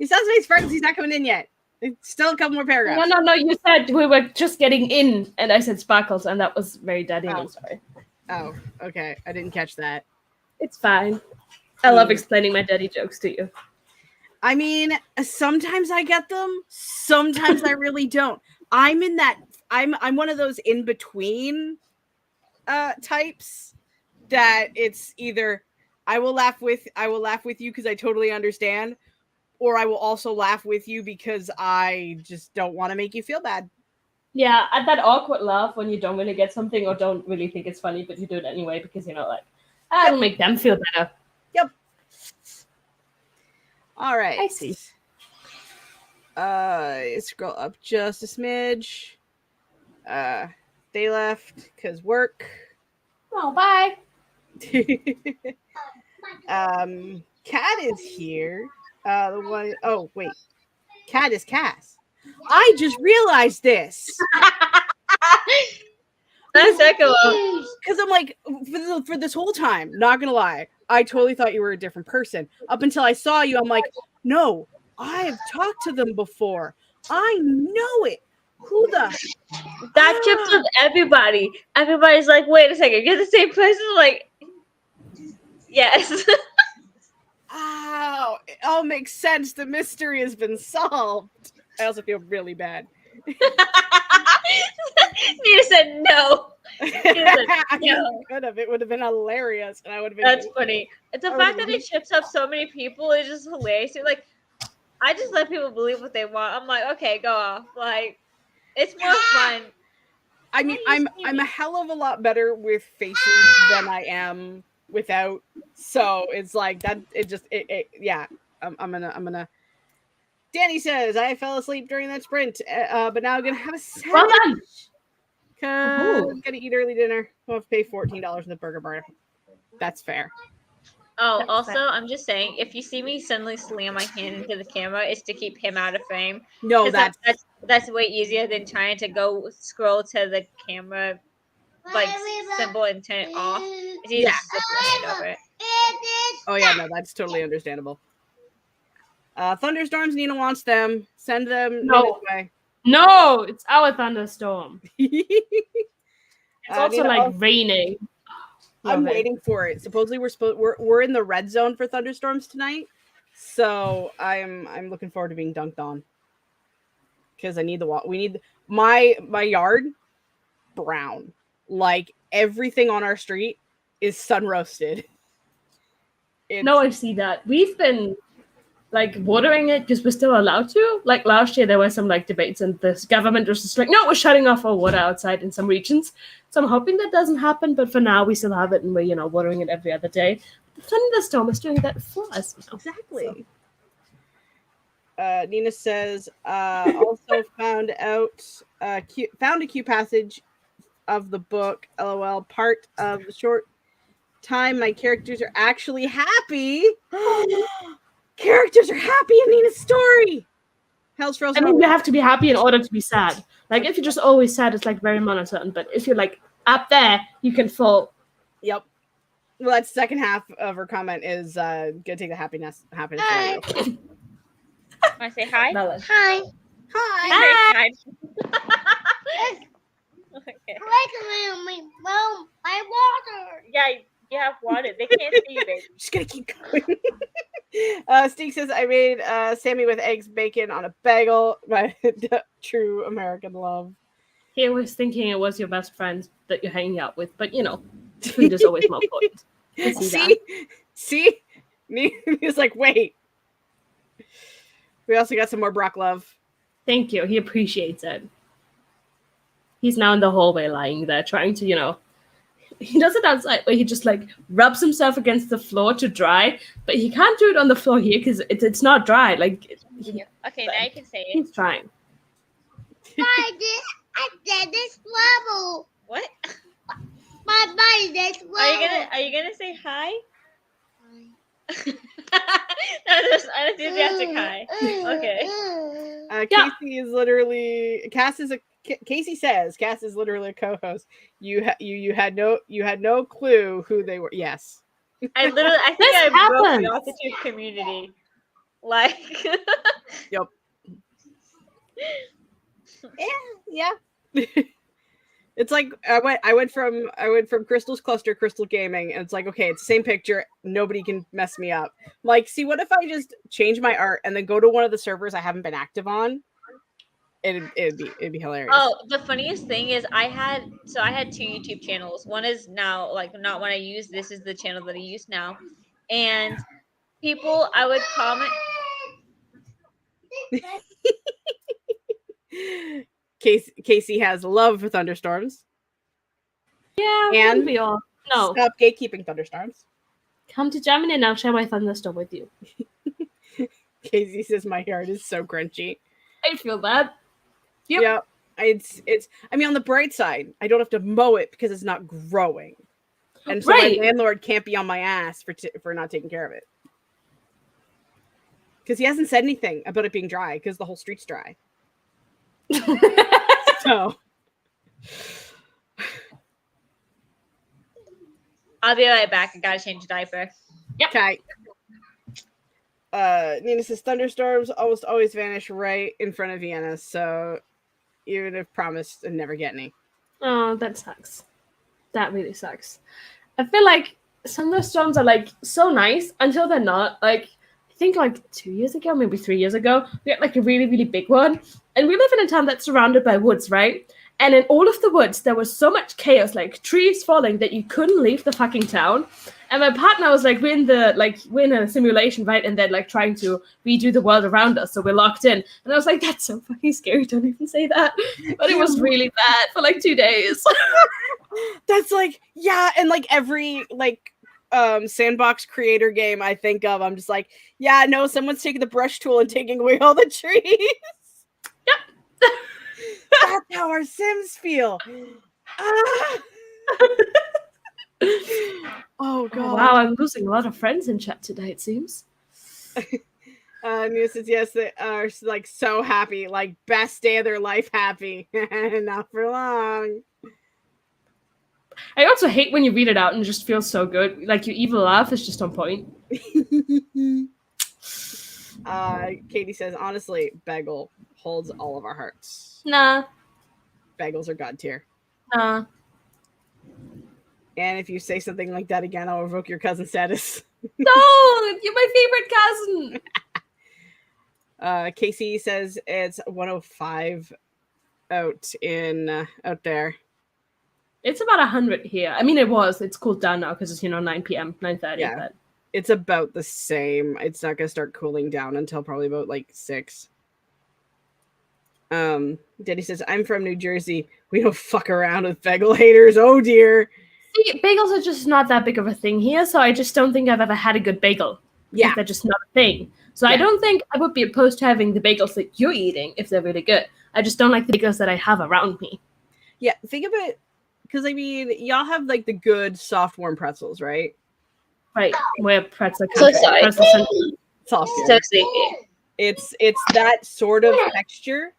sounds like Sparkles. He's not coming in yet. It's still a couple more paragraphs. No. You said we were just getting in, and I said Sparkles, and that was very daddy. Oh. I'm sorry. Oh, okay. I didn't catch that. It's fine. I love explaining my daddy jokes to you. I mean, sometimes I get them. Sometimes I really don't. I'm in that. I'm one of those in between types that it's either I will laugh with you because I totally understand, or I will also laugh with you because I just don't want to make you feel bad. Yeah, at that awkward laugh when you don't really get something or don't really think it's funny, but you do it anyway because you're not like, it'll make them feel better. Yep. All right. I see. Scroll up just a smidge. They left because work. Oh, bye. Cat is here. The one oh wait. Cat is Cass. I just realized this. That's Echo. Because I'm like, for this whole time, not gonna lie, I totally thought you were a different person. Up until I saw you, I'm like, no, I've talked to them before. I know it. Who the That trips with everybody. Everybody's like, wait a second, you're the same person? Like, yes. Oh, it all makes sense. The mystery has been solved. I also feel really bad. Nita said no. Could have. It would have been hilarious, and I would have been. That's funny. The fact that it trips up so many people is just hilarious. Like, I just let people believe what they want. I'm like, okay, go off. Like, it's more fun. I mean, I'm a hell of a lot better with faces than I am without. So it's like that. Yeah. I'm gonna. Danny says I fell asleep during that sprint, but now I'm gonna have a sandwich. Well done. Cause I'm gonna eat early dinner. I'll have to pay $14 in the burger bar. That's fair. Oh, also, I'm just saying, if you see me suddenly slam my hand into the camera, it's to keep him out of frame. No, 'Cause that's way easier than trying to go scroll to the camera like symbol and turn it off. It's easier to slip your hand over it. Oh yeah, no, that's totally understandable. Thunderstorms, Nina wants them. Send them No. Nina's way. No, it's our thunderstorm. It's also Nina, like raining. I'm Love it. waiting for it. Supposedly we're in the red zone for thunderstorms tonight, so I'm looking forward to being dunked on because I need the water. We need my yard brown. Like everything on our street is sun roasted. No, I see that. We've been like watering it because we're still allowed to. Like last year, there were some like debates, and the government was just like, "No, we're shutting off our water outside in some regions." So I'm hoping that doesn't happen. But for now, we still have it, and we're watering it every other day. The thunderstorm is doing that for us. Exactly. So. Nina says, also found a Q passage of the book. LOL. Part of the short time my characters are actually happy. Characters are happy in Nina's story. Hell's Frozen. I mean, you have to be happy in order to be sad. Like if you're just always sad, it's like very monotone. But if you're like up there, you can fall. Yep. Well, that second half of her comment is gonna take the happiness Hi. for you. Want to say hi? Hi. Hi. Hi. Okay. Mom, my water. Yeah, you have water. They can't see you, baby. Just gonna keep going. Steve says I made Sammy with eggs, bacon on a bagel. My true American love. He was thinking it was your best friend that you're hanging out with, but food is always more important. See? He's like, wait. We also got some more Brock love. Thank you. He appreciates it. He's now in the hallway lying there trying to, he does it outside where he just like rubs himself against the floor to dry, but he can't do it on the floor here because it's not dry. Like, Okay, now you can say it. He's trying. I did this level. What? My body this level. Are you gonna say hi? That was unenthusiastic hi. Okay. Casey is literally Casey says Cass is literally a co-host. You had no clue who they were. Yes. I think I broke the altitude community. Like. Yep. Yeah. It's like I went from Crystal's Cluster, Crystal Gaming, and it's like, okay, it's the same picture. Nobody can mess me up. Like, see, what if I just change my art and then go to one of the servers I haven't been active on? It'd be hilarious. Oh, the funniest thing is I had 2 YouTube channels. One is now like not one I use. This is the channel that I use now, and people I would comment. Casey has love for thunderstorms. Yeah, and we all no. Stop gatekeeping thunderstorms. Come to Germany and I'll share my thunderstorm with you. Casey says my yard is so crunchy. I feel that. Yep. Yeah, it's. I mean, on the bright side, I don't have to mow it because it's not growing, and so my landlord can't be on my ass for not taking care of it because he hasn't said anything about it being dry because the whole street's dry. So I'll be right back. I gotta change a diaper. Yep. Okay. Nina says thunderstorms almost always vanish right in front of Vienna, so even if promised and never get any. Oh, that sucks. That really sucks. I feel like thunderstorms are like so nice until they're not. Like I think like 2 years ago, maybe 3 years ago, we had like a really, really big one. And we live in a town that's surrounded by woods, right? And in all of the woods, there was so much chaos, like trees falling, that you couldn't leave the fucking town. And my partner was like, we're in a simulation, right? And they're like trying to redo the world around us, so we're locked in. And I was like, that's so fucking scary. Don't even say that. But it was really bad for like 2 days. That's like, yeah, and like every like sandbox creator game I think of, I'm just like, yeah, no, someone's taking the brush tool and taking away all the trees. Yep. That's how our Sims feel. Oh god! Oh, wow, I'm losing a lot of friends in chat today. It seems. Nia says yes, they are like so happy, like best day of their life, happy. Not for long. I also hate when you read it out and it just feels so good. Like your evil laugh is just on point. Katie says, honestly, Bagel holds all of our hearts. Nah. Bagels are god tier. Nah. And if you say something like that again, I'll revoke your cousin status. No! You're my favorite cousin! Casey says it's 105 out there. It's about 100 here. I mean, it was. It's cooled down now because it's, 9 p.m., 9:30. Yeah. But It's about the same. It's not gonna start cooling down until probably about like 6. Denny says, I'm from New Jersey. We don't fuck around with bagel haters. Oh dear. See, bagels are just not that big of a thing here, so I just don't think I've ever had a good bagel. Yeah. They're just not a thing. So I don't think I would be opposed to having the bagels that you're eating if they're really good. I just don't like the bagels that I have around me. Yeah, think of it, because I mean, y'all have like the good soft warm pretzels, right? Right, where pretzel So sorry. Soft. So sleepy. It's that sort of texture,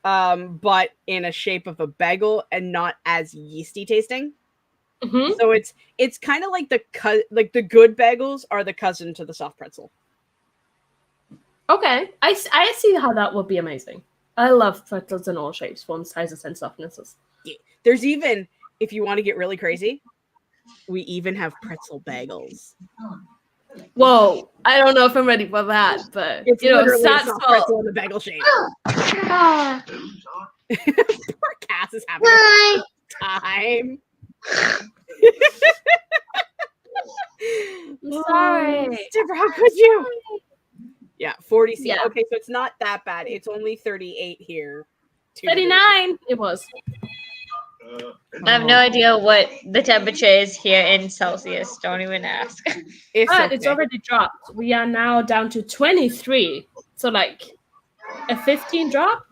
but in a shape of a bagel and not as yeasty tasting. Mm-hmm. So it's kind of like the good bagels are the cousin to the soft pretzel. Okay, I see how that would be amazing. I love pretzels in all shapes, forms, sizes, and softnesses. Yeah. There's even, if you want to get really crazy, we even have pretzel bagels. Whoa, I don't know if I'm ready for that, but It's literally a soft soft pretzel in the bagel shape. Poor Cass is having a time. I'm sorry. Deborah, how could you? Yeah, 40 C. Yeah. Okay, so it's not that bad. It's only 38 here. 39 it was. I have no idea what the temperature is here in Celsius. Don't even ask. It's already dropped. We are now down to 23. So like a 15 drop.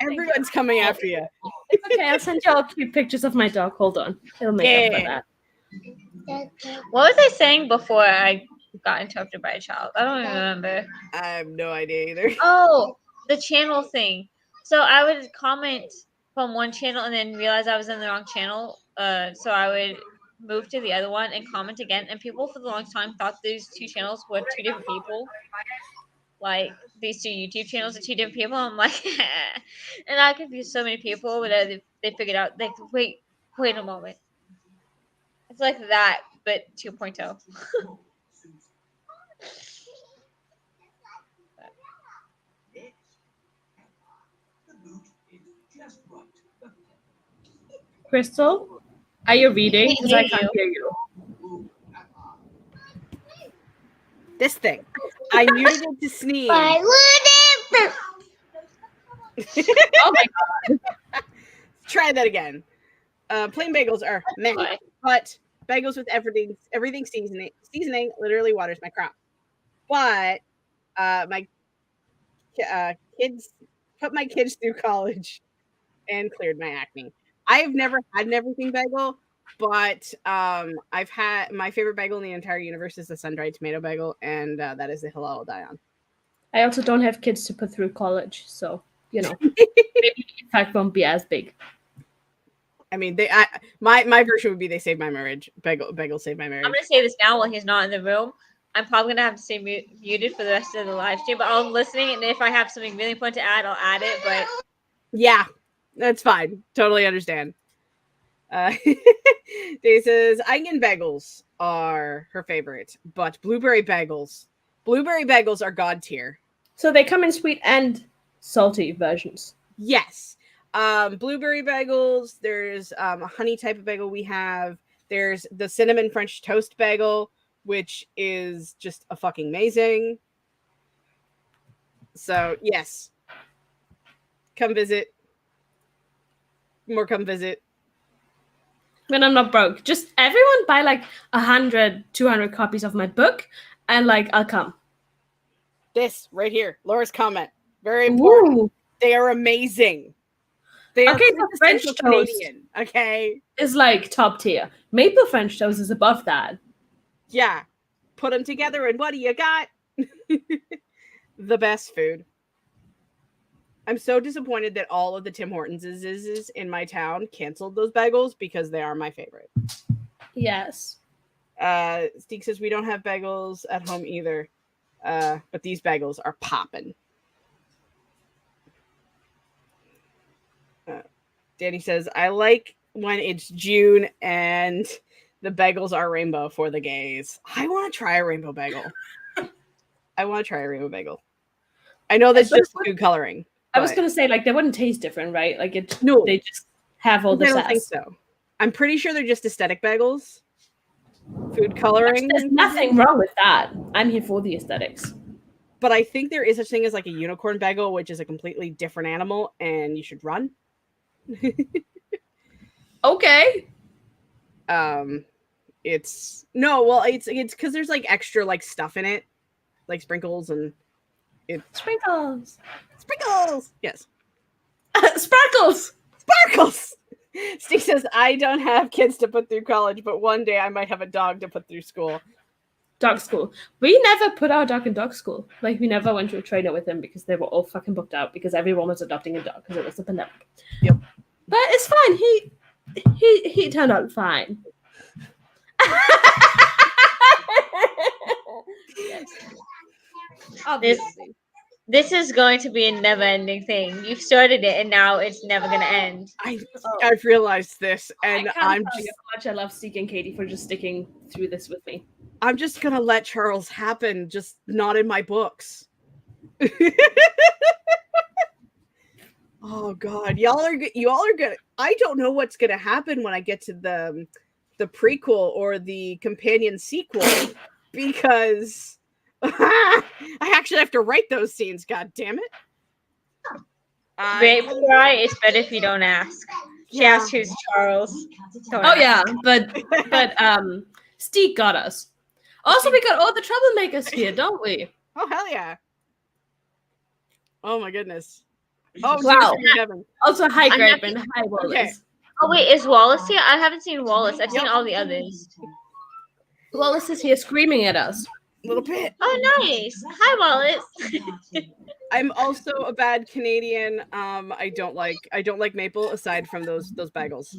Everyone's coming after you. It's okay. I'll send you all cute pictures of my dog. Hold on. It'll make up for that. What was I saying before I got interrupted by a child? I don't even remember. I have no idea either. Oh, the channel thing. So I would comment from one channel and then realize I was in the wrong channel. So I would move to the other one and comment again. And people for the longest time thought these two channels were two different people. Like these two YouTube channels are two different people. I'm like, and I confused so many people, but they figured out like, wait a moment. It's like that, but 2.0. Crystal, are you reading? Because I can't hear you. This thing. I muted it to sneeze. I Oh my god. Try that again. Plain bagels are meh, but bagels with everything seasoning literally waters my crop. But my kids put my kids through college and cleared my acne. I have never had an everything bagel, but I've had my favorite bagel in the entire universe is the sun-dried tomato bagel, and that is the hill I'll die on. I also don't have kids to put through college, so maybe the impact won't be as big. I mean, my version would be they saved my marriage. Bagel saved my marriage. I'm gonna say this now while he's not in the room. I'm probably gonna have to stay muted for the rest of the live stream, but I'm listening, and if I have something really important to add, I'll add it. But yeah, that's fine. Totally understand. Dave says onion bagels are her favorite, but blueberry bagels are god tier. So they come in sweet and salty versions. Yes. Blueberry bagels, there's a honey type of bagel we have. There's the cinnamon French toast bagel, which is just a fucking amazing. So, yes. Come visit. More come visit. When I'm not broke. Just everyone buy like 100, 200 copies of my book and like I'll come. This right here. Laura's comment. Very important. Ooh. They are amazing. They are Okay, the French toast Canadian. Okay. Is like top tier. Maple French toast is above that. Yeah. Put them together and what do you got? The best food. I'm so disappointed that all of the Tim Hortons is in my town canceled those bagels because they are my favorite. Yes. Steve says we don't have bagels at home either. But these bagels are popping. Danny says, I like when it's June and the bagels are rainbow for the gays. I want to try a rainbow bagel. I know that's just food coloring. I was going to say, like, they wouldn't taste different, right? Like, they just have all the I don't sass. think so. I'm pretty sure they're just aesthetic bagels. food coloring. There's nothing wrong with that. I'm here for the aesthetics. But I think there is such thing as like a unicorn bagel, which is a completely different animal, and you should run. Okay. It's because there's like extra like stuff in it, like sprinkles and Sprinkles. Yes. Sparkles. Steve says, I don't have kids to put through college, but one day I might have a dog to put through school. Dog school. We never put our dog in dog school. Like, we never went to a trainer with him because they were all fucking booked out because everyone was adopting a dog because it was a pandemic. Yep. But it's fine. He turned out fine. Yes. Obviously. This is going to be a never-ending thing. You've started it, and now it's never going to end. I've realized this, and I'm just how much I love Seek and Katie for just sticking through this with me. I'm just gonna let Charles happen, just not in my books. Oh God, y'all are gonna. I don't know what's gonna happen when I get to the prequel or the companion sequel because. I actually have to write those scenes. God damn it! Grape fry is better if you don't ask. She asked who's Charles. Yeah, but Steve got us. Also, we got all the troublemakers here, don't we? Oh hell yeah! Oh my goodness! Oh wow! Heaven. Also, hi Grape and hi Wallace. Okay. Oh wait, is Wallace here? I haven't seen Wallace. I've seen all the others. Wallace is here screaming at us. Little bit. Oh, nice. Hi, Wallace. I'm also a bad Canadian. I don't like maple aside from those bagels.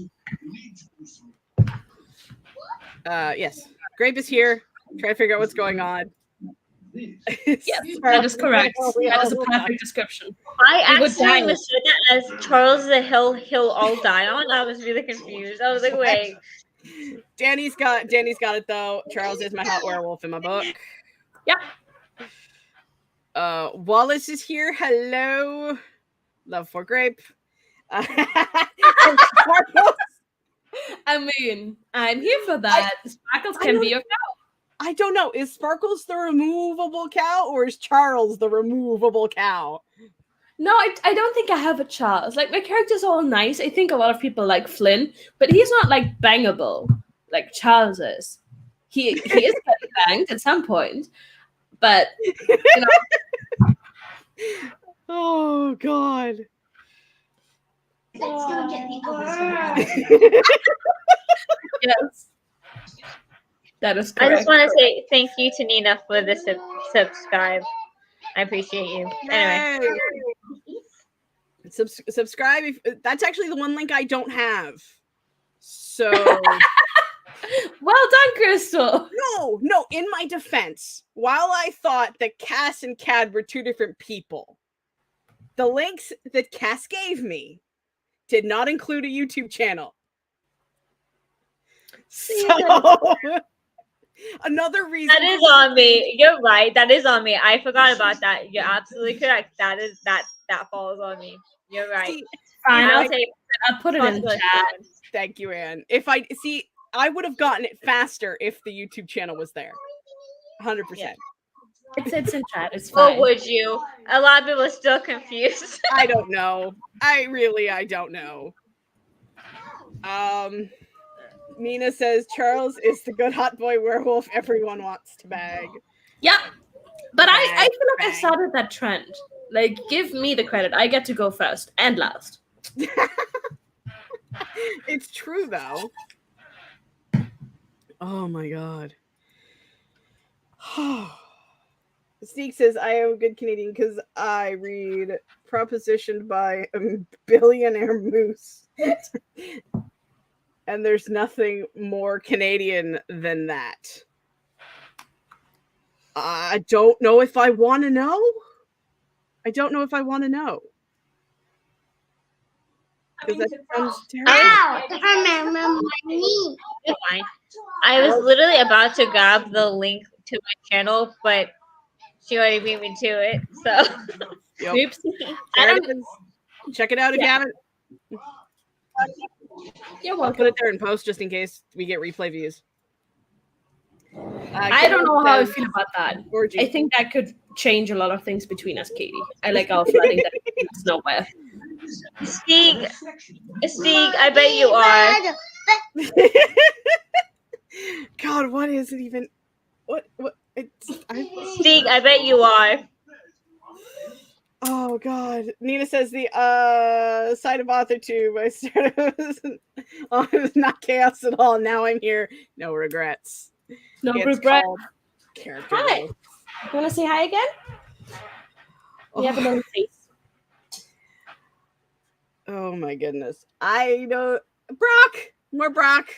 Yes. Grape is here. Try to figure out what's going on. Yes, that is correct. That is a perfect description. I actually understood that as Charles the hill he'll all die on. I was really confused. I was like, wait. Danny's got it though. Charles is my hot werewolf in my book. Yep. Wallace is here. Hello. Love for Grape. I mean, I'm here for that. Sparkles can be your cow. I don't know. Is Sparkles the removable cow or is Charles the removable cow? No, I don't think I have a Charles. Like, my character's all nice. I think a lot of people like Flynn, but he's not like bangable like Charles is. He is getting banged at some point. But you know. Oh God. Let's go get the other. Yes. That is correct. I just want to say thank you to Nina for the subscribe. I appreciate you. Anyway. Subscribe. That's actually the one link I don't have. So well done, Crystal. No, in my defense, while I thought that Cass and Cad were two different people, the links that Cass gave me did not include a YouTube channel. So another reason that is on me. You're right. That is on me. I forgot about that. You're absolutely correct. That falls on me. You're right. See, I'll put it in the chat. Thank you, Anne. I would have gotten it faster if the YouTube channel was there. 100%. Yeah. It's in chat. It's fine. Or would you? A lot of people are still confused. I don't know. I don't know. Nina says Charles is the good hot boy werewolf everyone wants to bag. Yeah. But I feel like I started that trend. Like, give me the credit. I get to go first and last. It's true, though. Oh, my God. Sneak says, I am a good Canadian because I read Propositioned by a Billionaire Moose. And there's nothing more Canadian than that. I don't know if I want to know. Because that sounds terrible. Ow! I remember my knee. It's fine. I was literally about to grab the link to my channel, but she already beat me to it. So, Yep. oops. Check it out if you haven't. You're I'll welcome. put it there in post just in case we get replay views. I don't know how I feel about that. Orgy. I think that could change a lot of things between us, Katie. I like our flooding that it's nowhere. Steeg, I bet you are. God, what is it even? What? Steeg, I bet you are. Oh God. Nina says the side of author tube. I started it was not chaos at all. Now I'm here. No regrets. No It's regret. called character Hi. growth. You want to say hi again? We have a little face. Oh my goodness. I know Brock. More Brock.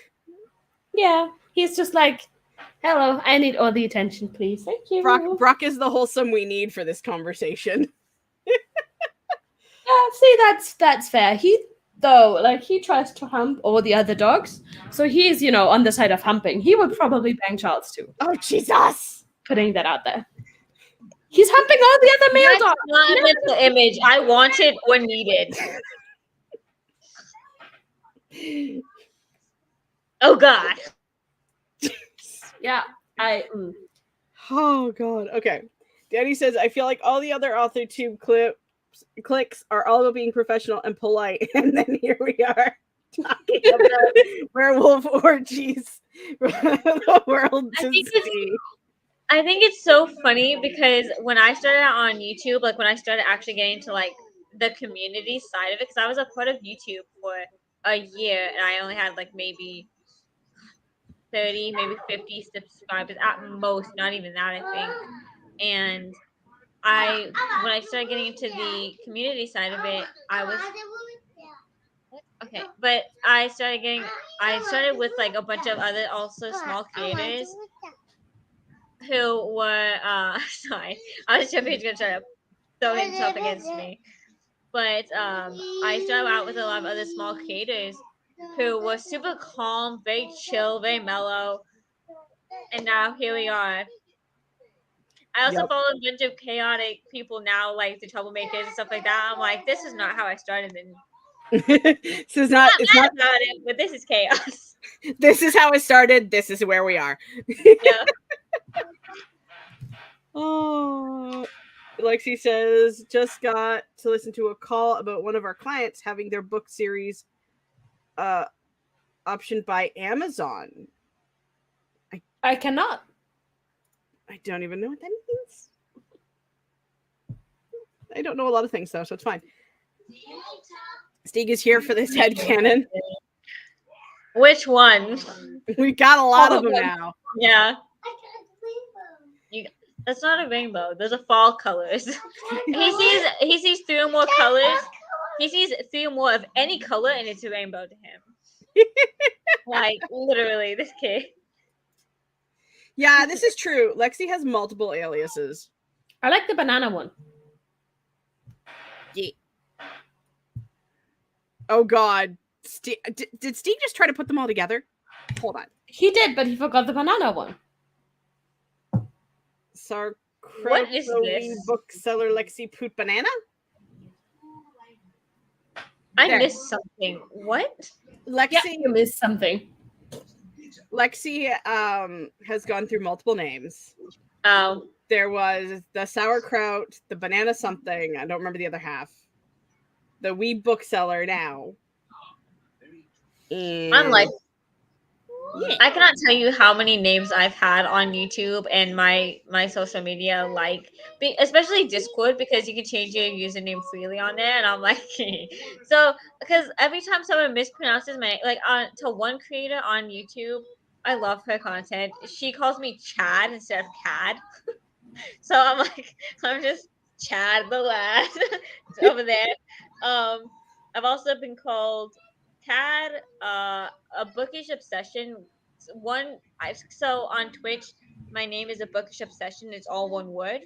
Yeah, he's just like, hello, I need all the attention, please. Thank you. Brock is the wholesome we need for this conversation. Yeah, see, that's fair. He tries to hump all the other dogs, so he's on the side of humping. He would probably bang Charles too. Oh Jesus! Putting that out there. He's humping all the other male dogs. Not a mental image. I want it or need it. Oh God. Yeah, Oh God. Okay. Danny says, I feel like all the other author tube clicks are all about being professional and polite, and then here we are talking about werewolf orgies. The world to see. I think it's so funny because when I started out on YouTube, like when I started actually getting into like the community side of it, because I was a part of YouTube for a year and I only had like maybe 30, maybe 50 subscribers at most, not even that, I think. And when I started getting into the community side of it, but I started with like a bunch of other also small creators who were sorry, I was just gonna try to throw himself against me. But I started out with a lot of other small creators who were super calm, very chill, very mellow. And now here we are. I also follow a bunch of chaotic people now, like the Troublemakers and stuff like that. I'm like, this is not how I started. This is not. It's not about it, but this is chaos. This is how it started. This is where we are. Yeah. Oh, Lexi says, just got to listen to a call about one of our clients having their book series optioned by Amazon. I cannot. I don't even know what that means. I don't know a lot of things though, so it's fine. Steeg is here for this headcanon. Which one? We got a lot of them now. Yeah. That's not a rainbow. Those are fall colors. He sees 3 or more colors. He sees 3 or more of any color, and it's a rainbow to him. Like literally, this kid. Yeah, this is true. Lexi has multiple aliases. I like the banana one. Yeah. Oh God, did Steve just try to put them all together? Hold on. He did, but he forgot the banana one. What is this? Bookseller Lexi Poot Banana? I missed something. What? Lexi, yeah, you missed something. Lexi has gone through multiple names. Oh. There was the sauerkraut, the banana something. I don't remember the other half. The wee bookseller now. And I'm like, I cannot tell you how many names I've had on YouTube and my social media, like especially Discord, because you can change your username freely on there, and I'm like, so because every time someone mispronounces my to one creator on YouTube, I love her content. She calls me Chad instead of Cad, so I'm like, I'm just Chad the lad over there. I've also been called Cad, a bookish obsession. So on Twitch, my name is a bookish obsession. It's all one word.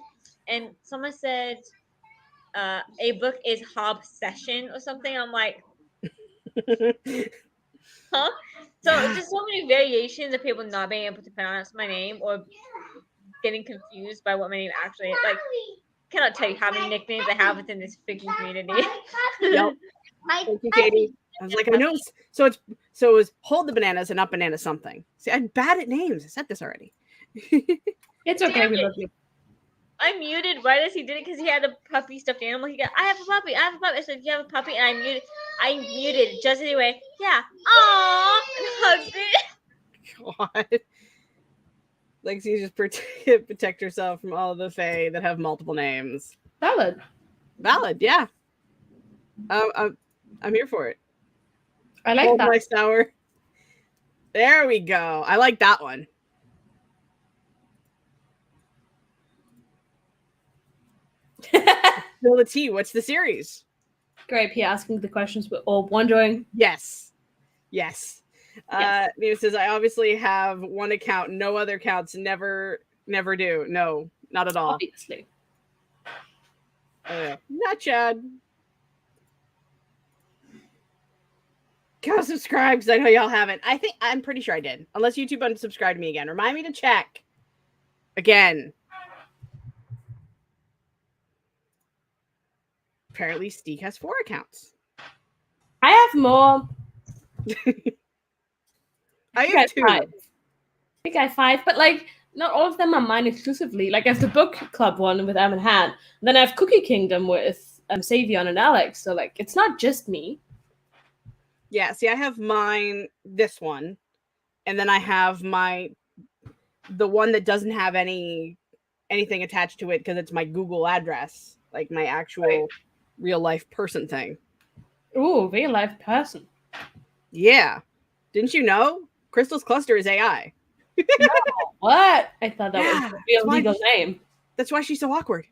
And someone said, a book is hobsession or something. I'm like, huh? So it's just so many variations of people not being able to pronounce my name or getting confused by what my name actually is. Like, cannot tell you how many nicknames I have within this freaking community. Yep. Thank you, Katie. I was like, I know. So it was hold the bananas and not banana something. See, I'm bad at names. I said this already. It's okay. We Damn it. love you. I muted right as he did it because he had a puppy stuffed animal. He got, I have a puppy. I said, you have a puppy? And I muted just anyway. Yeah. Aww. And hugged it. God. Lexi just protect herself from all of the Fae that have multiple names. Valid. Yeah. I'm here for it. I like Hold that. my sour. There we go. I like that one. Spill the tea. What's the series? Great. He asking the questions we're all wondering. Yes. Nina says, I obviously have one account, no other accounts, never do. No, not at all. Obviously. Not Chad. Go subscribe because I know y'all haven't. I'm pretty sure I did. Unless YouTube unsubscribed me again. Remind me to check. Again. Apparently Steek has 4 accounts. I have more. I have 2. 5. I think I have 5, but like not all of them are mine exclusively. Like I have the book club one with Em and Han. Then I have Cookie Kingdom with Savion and Alex. So like it's not just me. Yeah, see, I have mine, this one, and then I have the one that doesn't have anything attached to it because it's my Google address, like my actual real life person thing. Ooh, real life person. Yeah, didn't you know? Crystal's Cluster is AI. No, what? I thought that was a real why legal name. That's why she's so awkward.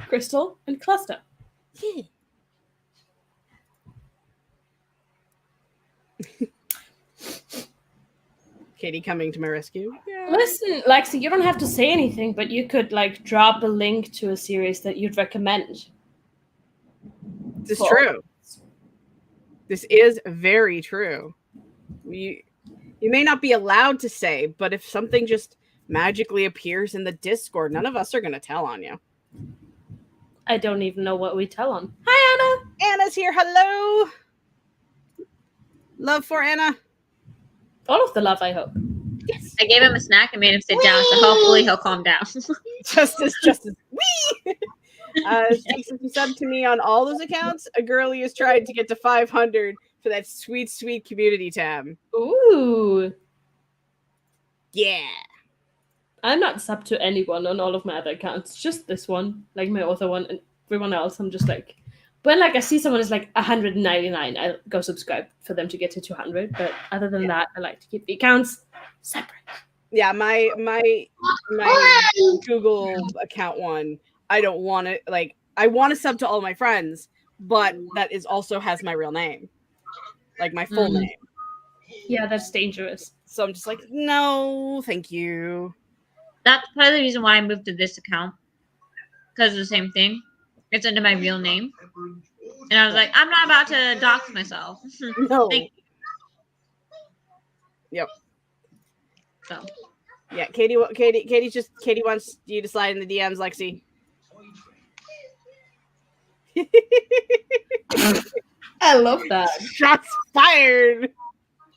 Crystal and Cluster. Yeah. Katie coming to my rescue. Yeah. Listen, Lexi, you don't have to say anything, but you could like drop a link to a series that you'd recommend. This is true. This is very true. You may not be allowed to say, but if something just magically appears in the Discord, none of us are going to tell on you. I don't even know what we tell on. Hi, Anna. Anna's here. Hello. Love for Anna. All of the love, I hope. Yes. I gave him a snack and made him sit down, so hopefully he'll calm down. Justice. Wee! Since you subbed to me on all those accounts, a girlie has tried to get to 500 for that sweet, sweet community tab. Ooh. Yeah. I'm not sub to anyone on all of my other accounts. Just this one, like my author one, and everyone else. I'm just like, when like I see someone is like 199, I go subscribe for them to get to 200. But other than that, I like to keep the accounts separate. Yeah, my Google account one, I don't want to like. I want to sub to all my friends, but that is also has my real name, like my full name. Yeah, that's dangerous. So I'm just like, no, thank you. That's part of the reason why I moved to this account. Because of the same thing. It's under my real name. And I was like, I'm not about to dox myself. No. Thank you. Yep. So. Yeah, Katie wants you to slide in the DMs, Lexi. I love that. Shots fired.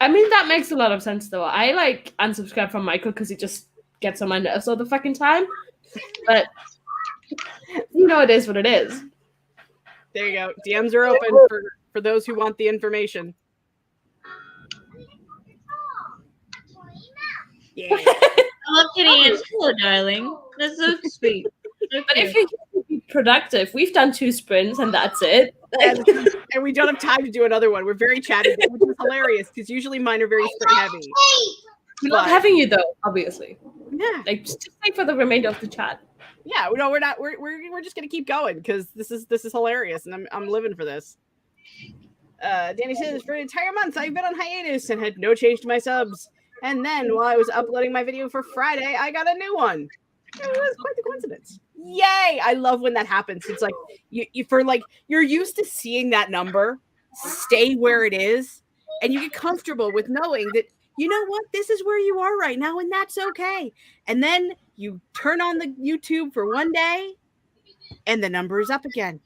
I mean, that makes a lot of sense, though. I like unsubscribe from Michael because he just gets on my nerves all the fucking time. But you know, it is what it is. There you go. DMs are open for those who want the information. Yeah. I love Kitty and hello, darling. That's so sweet. But if you can be productive, we've done 2 sprints and that's it. And we don't have time to do another one. We're very chatty, which is hilarious because usually mine are very sprint heavy. We love having you, though, obviously. Yeah. Like, just stay for the remainder of the chat. Yeah, no, we're not. We're just gonna keep going because this is hilarious, and I'm living for this. Danny says for an entire month I've been on hiatus and had no change to my subs, and then while I was uploading my video for Friday, I got a new one. It was quite the coincidence. Yay! I love when that happens. It's like you're used to seeing that number stay where it is, and you get comfortable with knowing that you know what, this is where you are right now, and that's okay. And then you turn on the YouTube for one day, and the number is up again.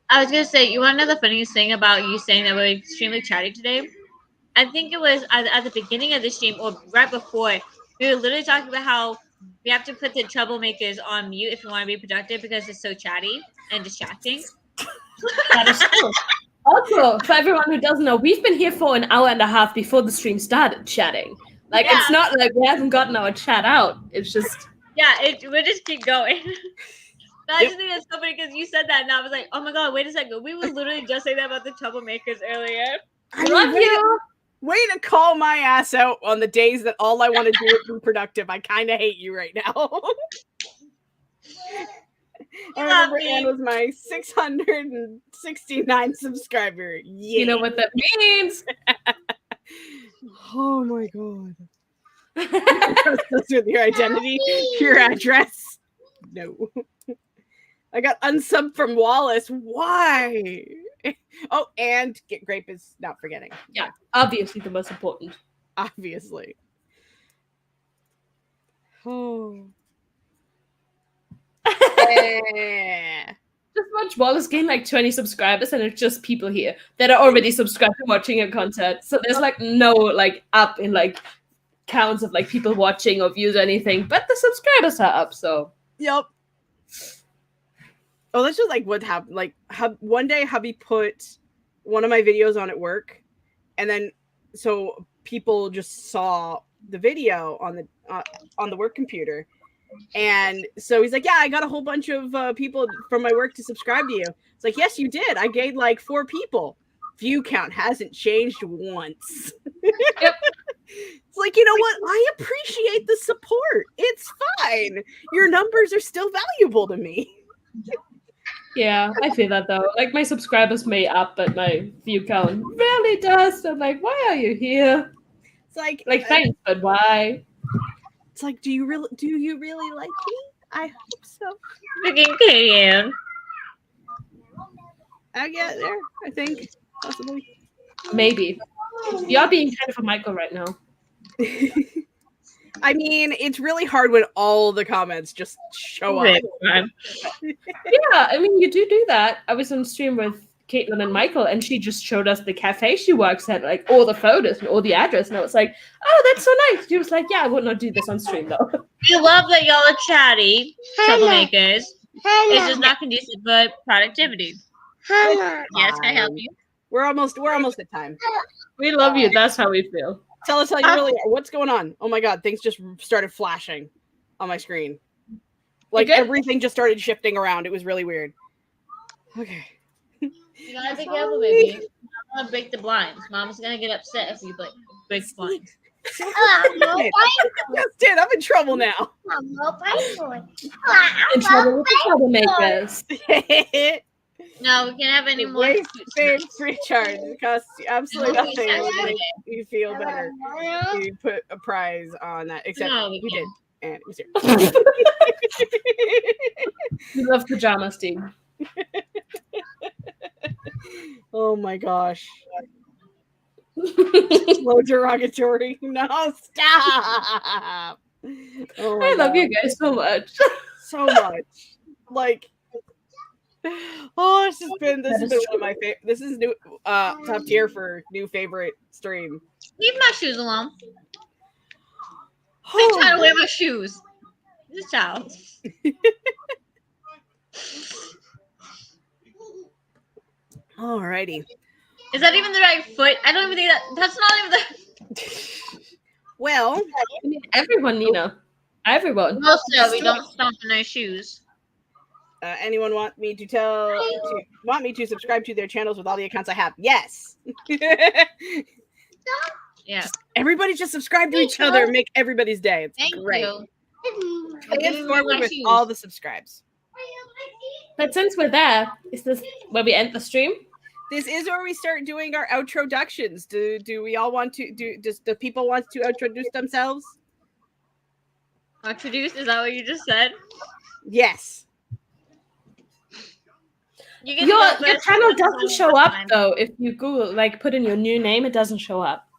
I was gonna say, you want to know the funniest thing about you saying that we're extremely chatty today? I think it was at the beginning of the stream or right before. We were literally talking about how we have to put the troublemakers on mute if we want to be productive because it's so chatty and distracting. That is true. Also, for everyone who doesn't know, we've been here for an hour and a half before the stream started chatting. Like, it's not like we haven't gotten our chat out. It's just... Yeah, we'll just keep going. But I just think that's so funny because you said that and I was like, oh my god, wait a second. We were literally just saying that about the troublemakers earlier. I love you. Way to call my ass out on the days that all I want to do is be productive. I kind of hate you right now. I remember Anne was my 669 subscriber. Yeah. You know what that means? Oh my god. Trust us with your identity, your address. No. I got unsubbed from Wallace. Why? Oh, and get grape is not forgetting. Yeah, obviously the most important. Obviously. Oh. Yeah. Just watch Wallace gain like 20 subscribers and it's just people here that are already subscribed and watching your content. So there's like no like up in like counts of like people watching or views or anything, but the subscribers are up, so. Yep. Oh, that's just like what happened. Like one day hubby put one of my videos on at work, and then so people just saw the video on the work computer, and so he's like, yeah, I got a whole bunch of people from my work to subscribe to you. It's like, yes, you did. I gained like 4 people. View count hasn't changed once. Yep. It's like, you know what? I appreciate the support. It's fine. Your numbers are still valuable to me. Yeah, I feel that though. Like my subscribers may up, but my view count rarely does. So I'm like, why are you here? It's like thanks, but why? It's like, do you really like me? I hope so. Freaking Canadian. I get there, I think. Possibly. Maybe. You're being kind of a Michael right now. I mean, it's really hard when all the comments just show up. Yeah, I mean, you do that. I was on stream with Caitlin and Michael, and she just showed us the cafe she works at, like all the photos and all the address, and I was like, oh, that's so nice. She was like, yeah, I would not do this on stream, though. We love that y'all are chatty, troublemakers. It's just not conducive for productivity. Yes, can I help you? We're almost at time. We love you. That's how we feel. Tell us how you really are. What's going on? Oh my god, things just started flashing on my screen. Like everything just started shifting around. It was really weird. Okay. You gotta be careful, baby. I'm gonna break the blinds. Mom's gonna get upset if you break the blinds. Yes, dude, I'm in trouble now. In trouble with the troublemakers. No, we can't have any more. Free charge. It costs you absolutely nothing. It will make you feel better. You put a prize on that, except we did, and it was here. We love pajamas, team. Oh my gosh. Slow derogatory. No, stop. Oh I love you guys so much. So much. Like, oh, this has been one of my favorite. This is new top tier for new favorite stream. Leave my shoes alone. I'm trying to wear my shoes. This child. Alrighty. Is that even the right foot? I don't even think that's not even the. Well, I mean, everyone, Nina. Everyone. Also, we don't stomp in our shoes. Anyone want me to subscribe to their channels with all the accounts I have? Yes. Yeah. Everybody just subscribe to each other and make everybody's day. It's great. You. I get forward with all the subscribes. But since we're there, is this where we end the stream? This is where we start doing our outroductions. Do we all want to does the people want to introduce themselves? Introduce? Is that what you just said? Yes. Your channel doesn't show up though. If you Google, like, put in your new name, it doesn't show up.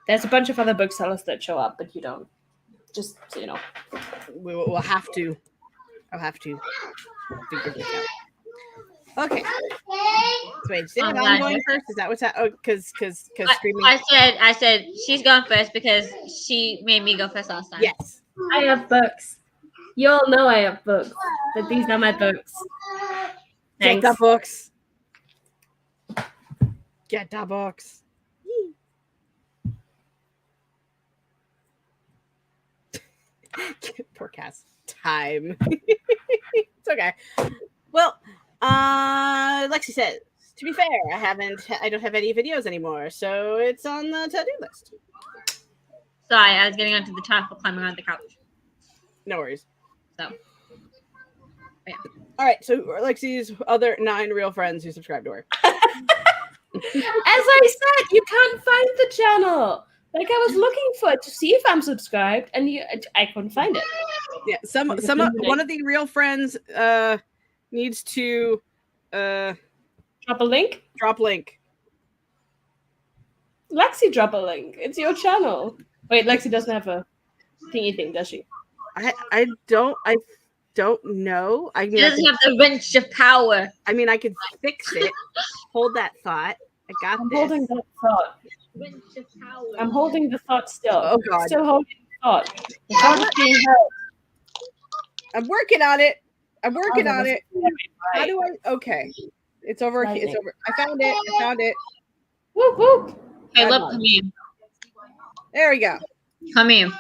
There's a bunch of other booksellers that show up, but you don't. Just so you know. We'll have to. I'll have to figure this out. Okay. Wait, Sam, I'm I'm glad. going first. Is that what's that? Oh, because screaming. I said she's going first because she made me go first last time. Yes. I have books. You all know I have books, but these are my books. Get Thanks. the books. Get the books. Poor Cass. Time. It's okay. Well, Lexi says, to be fair, I don't have any videos anymore, so it's on the to-do list. Sorry, I was getting onto the top of climbing on the couch. No worries. So, yeah. All right, so Lexi's other 9 real friends who subscribe to her. As I said, you can't find the channel. Like I was looking for it to see if I'm subscribed, and I couldn't find it. Yeah, one of the real friends needs to Drop a link. drop link. Lexi, drop a link. It's your channel. Wait, Lexi doesn't have a thingy thing, does she? I don't know. I She mean, doesn't have the wrench of power. I mean, I could fix it. Hold that thought. I got I'm this. holding that thought. Wrench of power. I'm holding the thought still. Oh, God. Still holding the thought. The thought is being held. I'm working on it. I'm working on it. Right. How do I? Okay, it's over. It's Lightning. over. I found it. Whoop whoop. Hey, look, come here. There we go. Come here.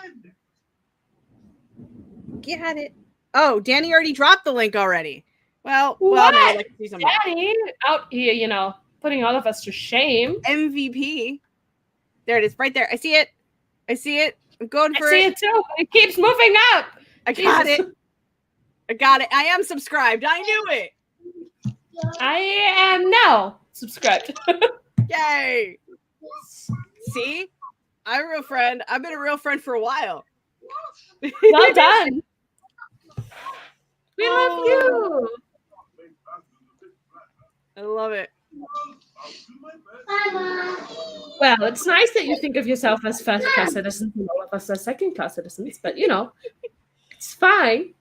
Got it. Oh, Danny already dropped the link already. Well, What? now I'd like to see some more. Daddy, out here, putting all of us to shame. MVP. There it is, right there. I see it. I'm going I for see it. it too. It keeps moving up. I got Jesus. it. I am subscribed. I knew it. I am now subscribed. Yay. See? I'm a real friend. I've been a real friend for a while. Well done. We love you. I love it. Well, it's nice that you think of yourself as first-class citizens and all of us as second-class citizens, but it's fine.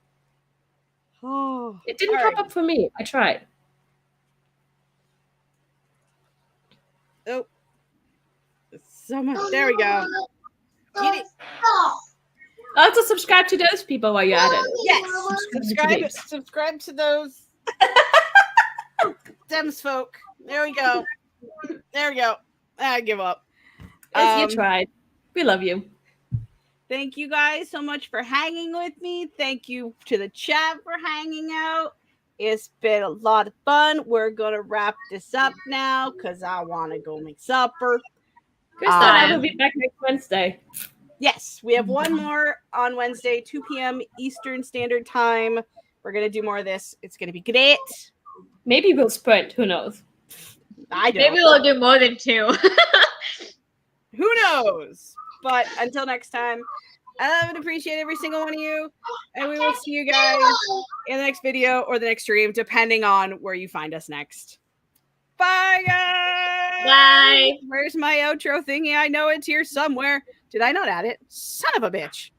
Oh, It didn't all pop right. up for me. I tried. Oh, so much. There we go. Get it. Also, subscribe to those people while you're at it. Yes. Subscribe to those Dems folk. There we go. I give up. Yes, you tried. We love you. Thank you guys so much for hanging with me. Thank you to the chat for hanging out. It's been a lot of fun. We're gonna wrap this up now because I want to go make supper. Krista and I will be back next Wednesday. Yes, we have one more on Wednesday, 2 p.m. Eastern Standard Time. We're gonna do more of this. It's gonna be great. Maybe we'll sprint. Who knows? I don't. Maybe we'll do more than 2. Who knows? But until next time, I love and appreciate every single one of you. And we will see you guys in the next video or the next stream, depending on where you find us next. Bye, guys. Bye. Where's my outro thingy? I know it's here somewhere. Did I not add it? Son of a bitch.